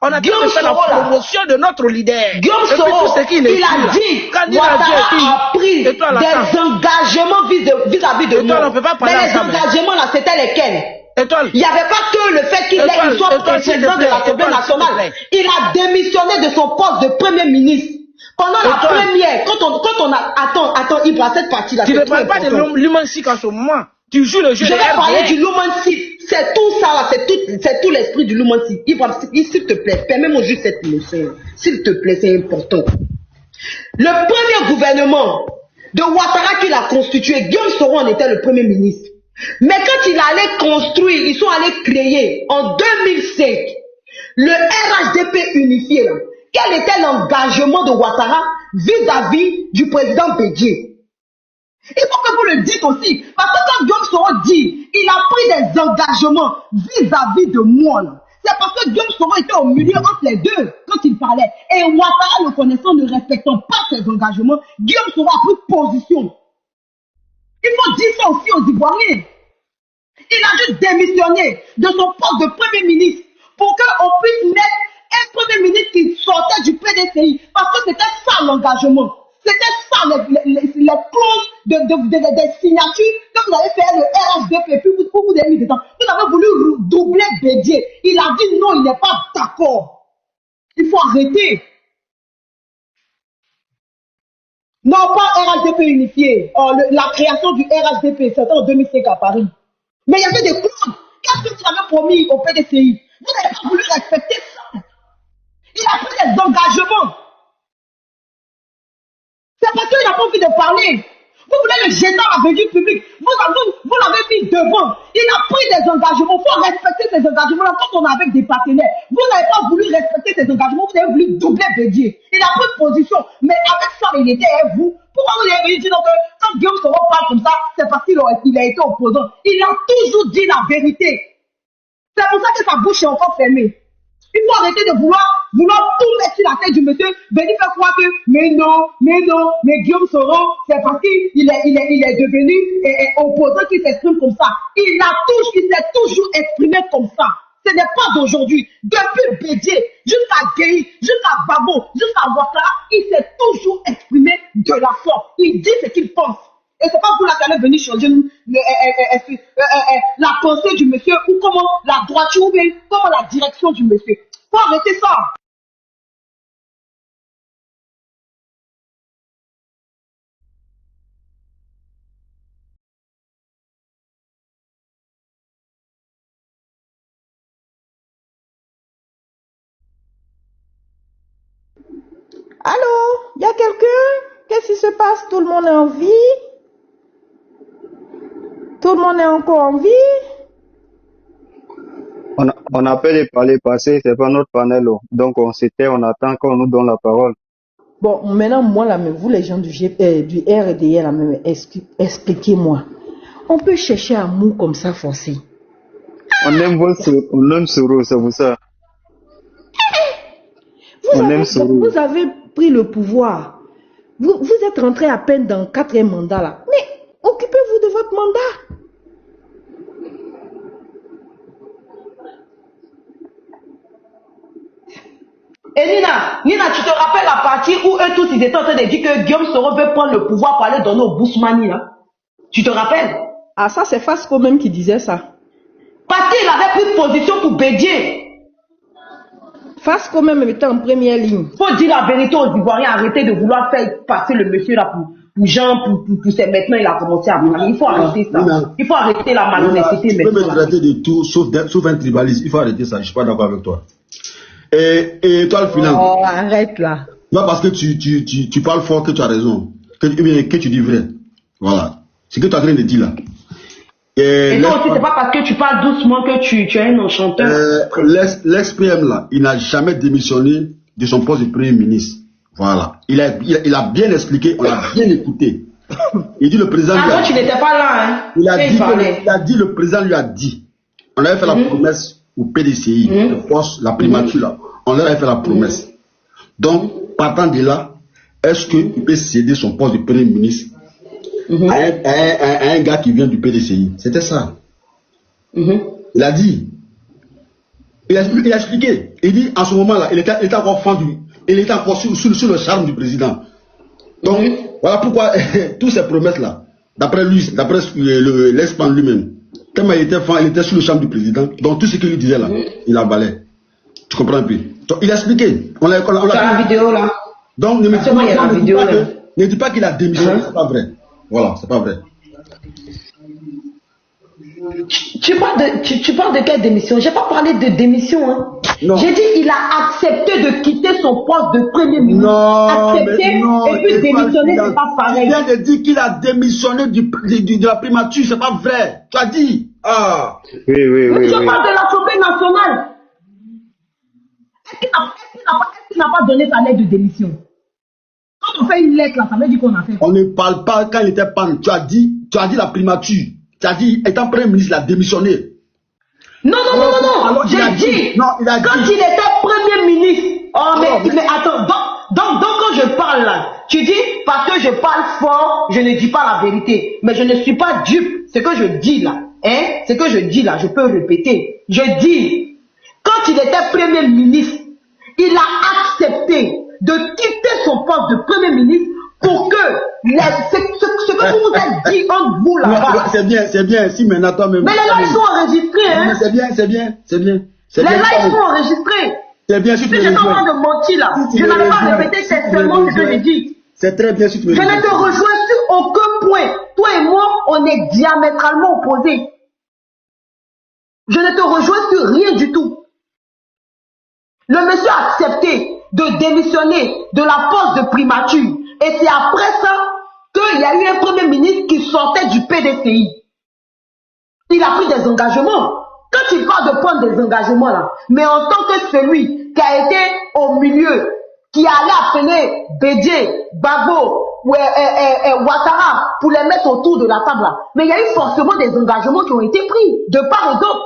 On a fait la promotion de notre leader. Guillaume Soro, il a dit Ouattara a pris des engagements vis-à-vis de nous. Mais les engagements là, c'était lesquels? Il n'y avait pas que le fait qu'il soit président de l'Assemblée nationale. Il a démissionné de son poste de Premier ministre. Pendant la première, quand on a... Attends, Ibra, cette partie-là. Tu ne parles pas de l'humanistique en ce moment. Tu joues le jeu. Je vais parler du Loumansi. C'est tout ça là, c'est tout l'esprit du Loumansi. S'il te plaît, permets-moi juste cette leçon. S'il te plaît, c'est important. Le premier gouvernement de Ouattara qu'il a constitué, Guillaume Soro en était le premier ministre. Mais quand il allait construire, ils sont allés créer en 2005 le RHDP unifié là. Quel était l'engagement de Ouattara vis-à-vis du président Bédié? Il faut que vous le dites aussi. Parce que quand Guillaume Soro dit, il a pris des engagements vis-à-vis de moi. C'est parce que Guillaume Soro était au milieu entre les deux quand il parlait. Et Ouattara, le connaissant, ne respectant pas ses engagements, Guillaume Soro a pris position. Il faut dire ça aussi aux Ivoiriens. Il a juste démissionné de son poste de Premier ministre pour qu'on puisse mettre un Premier ministre qui sortait du PDCI. Parce que c'était ça l'engagement. C'était ça les clauses des signatures que vous avez fait le RHDP, puis vous avez mis dedans. Vous avez voulu doubler Bédié. Il a dit non, il n'est pas d'accord. Il faut arrêter. Non, pas RHDP unifié. La création du RHDP, c'était en 2005 à Paris. Mais il y avait des clauses Qu'est-ce que tu avais promis au PDCI? Vous n'avez pas voulu respecter ça. Il a pris des engagements. C'est parce qu'il n'a pas envie de parler. Vous voulez le jeter à la bénédiction publique. Vous l'avez mis devant. Il a pris des engagements. Il faut respecter ces engagements-là quand on est avec des partenaires. Vous n'avez pas voulu respecter ces engagements. Vous avez voulu doubler Bédier. Il a pris position. Mais avec ça, il était à vous. Pourquoi vous avez dit donc quand Guillaume Soro parle comme ça, c'est parce qu'il a été opposant. Il a toujours dit la vérité. C'est pour ça que sa bouche est encore fermée. Il faut arrêter de vouloir tout mettre sur la tête du monsieur, venir faire croire que, mais Guillaume Soro, c'est parce qu'il est devenu opposant qui s'exprime comme ça. Il s'est toujours exprimé comme ça. Ce n'est pas d'aujourd'hui. Depuis Bédier, jusqu'à Guéhi, jusqu'à Babo, jusqu'à Ouattara, il s'est toujours exprimé de la sorte. Il dit ce qu'il pense. Et c'est pas vous là qui allez venir changer la pensée du monsieur ou comment la droiture ou bien comment la direction du monsieur. Faut arrêter ça. Allô? Il y a quelqu'un? Qu'est-ce qui se passe? Tout le monde est en vie? Tout le monde est encore en vie? On a peur de parler passé, c'est pas notre panel. Donc on s'était, on attend qu'on nous donne la parole. Bon, maintenant, moi, là, mais vous, les gens du RDR, là, même, expliquez-moi. On peut chercher amour comme ça, forcé. On aime Soro, c'est pour ça. Vous avez pris le pouvoir. Vous êtes rentré à peine dans le 4e mandat, là. Mais occupez-vous de votre mandat. Et Nina, tu te rappelles la partie où eux tous ils étaient en train de dire que Guillaume Soro veut prendre le pouvoir pour aller donner au Bousmani, là? Tu te rappelles? Ah, ça c'est Fasco même qui disait ça. Parce qu'il avait pris position pour Bédier. Fasco même était en première ligne. Faut dire la vérité aux Ivoiriens, arrêter de vouloir faire passer le monsieur là pour Jean, pour c'est maintenant il a commencé à parler. Il faut arrêter ça. Il faut arrêter la malhonnêteté maintenant. Tu peux me traiter de tout sauf un tribalisme. Il faut arrêter ça, je suis pas d'accord avec toi. Et toi, le final. Oh, arrête là. Pas parce que tu parles fort que tu as raison. Que tu dis vrai. Voilà. C'est ce que tu es en train de dire là. Et toi aussi, c'est pas parce que tu parles doucement que tu es un enchanteur. L'ex-PM là, il n'a jamais démissionné de son poste de Premier ministre. Voilà. Il a bien expliqué, on a bien écouté. Il dit le président. Avant, tu n'étais pas là, hein. Il a dit, le président lui a dit. On avait fait la promesse au PDCI, le poste, la primature là. On leur avait fait la promesse. Donc, partant de là, est-ce qu'il peut céder son poste de Premier ministre à un gars qui vient du PDCI? C'était ça. Il a dit. Il a expliqué. Il dit, en ce moment-là, il était encore fendu. Il était encore sous le charme du président. Donc, voilà pourquoi toutes ces promesses-là, d'après lui, d'après l'ex-pan lui-même, tellement il était fan, il était sous le charme du président. Donc, tout ce qu'il lui disait là, il avalait. Tu comprends un peu? Donc, il a expliqué. On l'a la vidéo là. Donc, ne dis pas qu'il a démissionné, c'est pas vrai. Voilà, c'est pas vrai. Tu parles de quelle démission? J'ai pas parlé de démission, hein. J'ai dit il a accepté de quitter son poste de Premier ministre. Et puis démissionner, c'est pas pareil. Tu viens de dire qu'il a démissionné de la primature, c'est pas vrai. Tu as dit. Ah. Oui. Mais je parle de l'Assemblée nationale. Est-ce qu'il n'a pas donné sa lettre de démission? Quand on fait une lettre là, ça veut dire qu'on a fait. On ne parle pas quand il était pan. Tu as dit la primature. Tu as dit, étant Premier ministre, il a démissionné. Non. J'ai dit. Non, il a quand dit. il était Premier ministre. Oh, mais attends. Donc, quand je parle là, tu dis, parce que je parle fort, je ne dis pas la vérité. Mais je ne suis pas dupe. Ce que je dis là, ce que je dis là, je peux répéter. Je dis, quand il était Premier ministre, il a accepté de quitter son poste de Premier ministre pour que ce que vous vous êtes dit entre vous là-bas. C'est bien, si maintenant toi-même. Mais les lives sont enregistrés, hein. C'est bien. Les lives sont enregistrés. C'est bien si tu me rejoins. Je suis en train de mentir là. Je n'allais pas répéter seulement ce que j'ai dit. C'est très bien si tu me rejoins. Je ne te rejoins sur aucun point. Toi et moi, on est diamétralement opposés. Je ne te rejoins sur rien du tout. Le monsieur a accepté de démissionner de la poste de primature. Et c'est après ça qu'il y a eu un premier ministre qui sortait du PDCI. Il a pris des engagements. Quand il parle de prendre des engagements là, mais en tant que celui qui a été au milieu, qui allait appeler Bédié, Gbagbo, Ouattara pour les mettre autour de la table là, mais il y a eu forcément des engagements qui ont été pris de part et d'autre.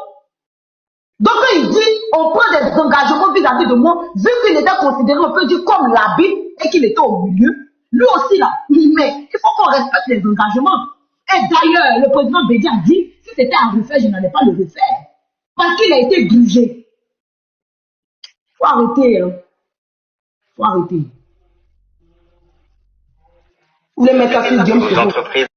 Donc quand il dit on prend des engagements vis-à-vis de moi, vu qu'il était considéré, on peut dire comme l'habit et qu'il était au milieu, lui aussi là, il faut qu'on respecte les engagements. Et d'ailleurs, le président Bédié a dit, si c'était à refaire, je n'allais pas le refaire. Parce qu'il a été grugé. Faut arrêter, hein. Faut arrêter. Vous voulez mettre ça sur Guillaume Soro.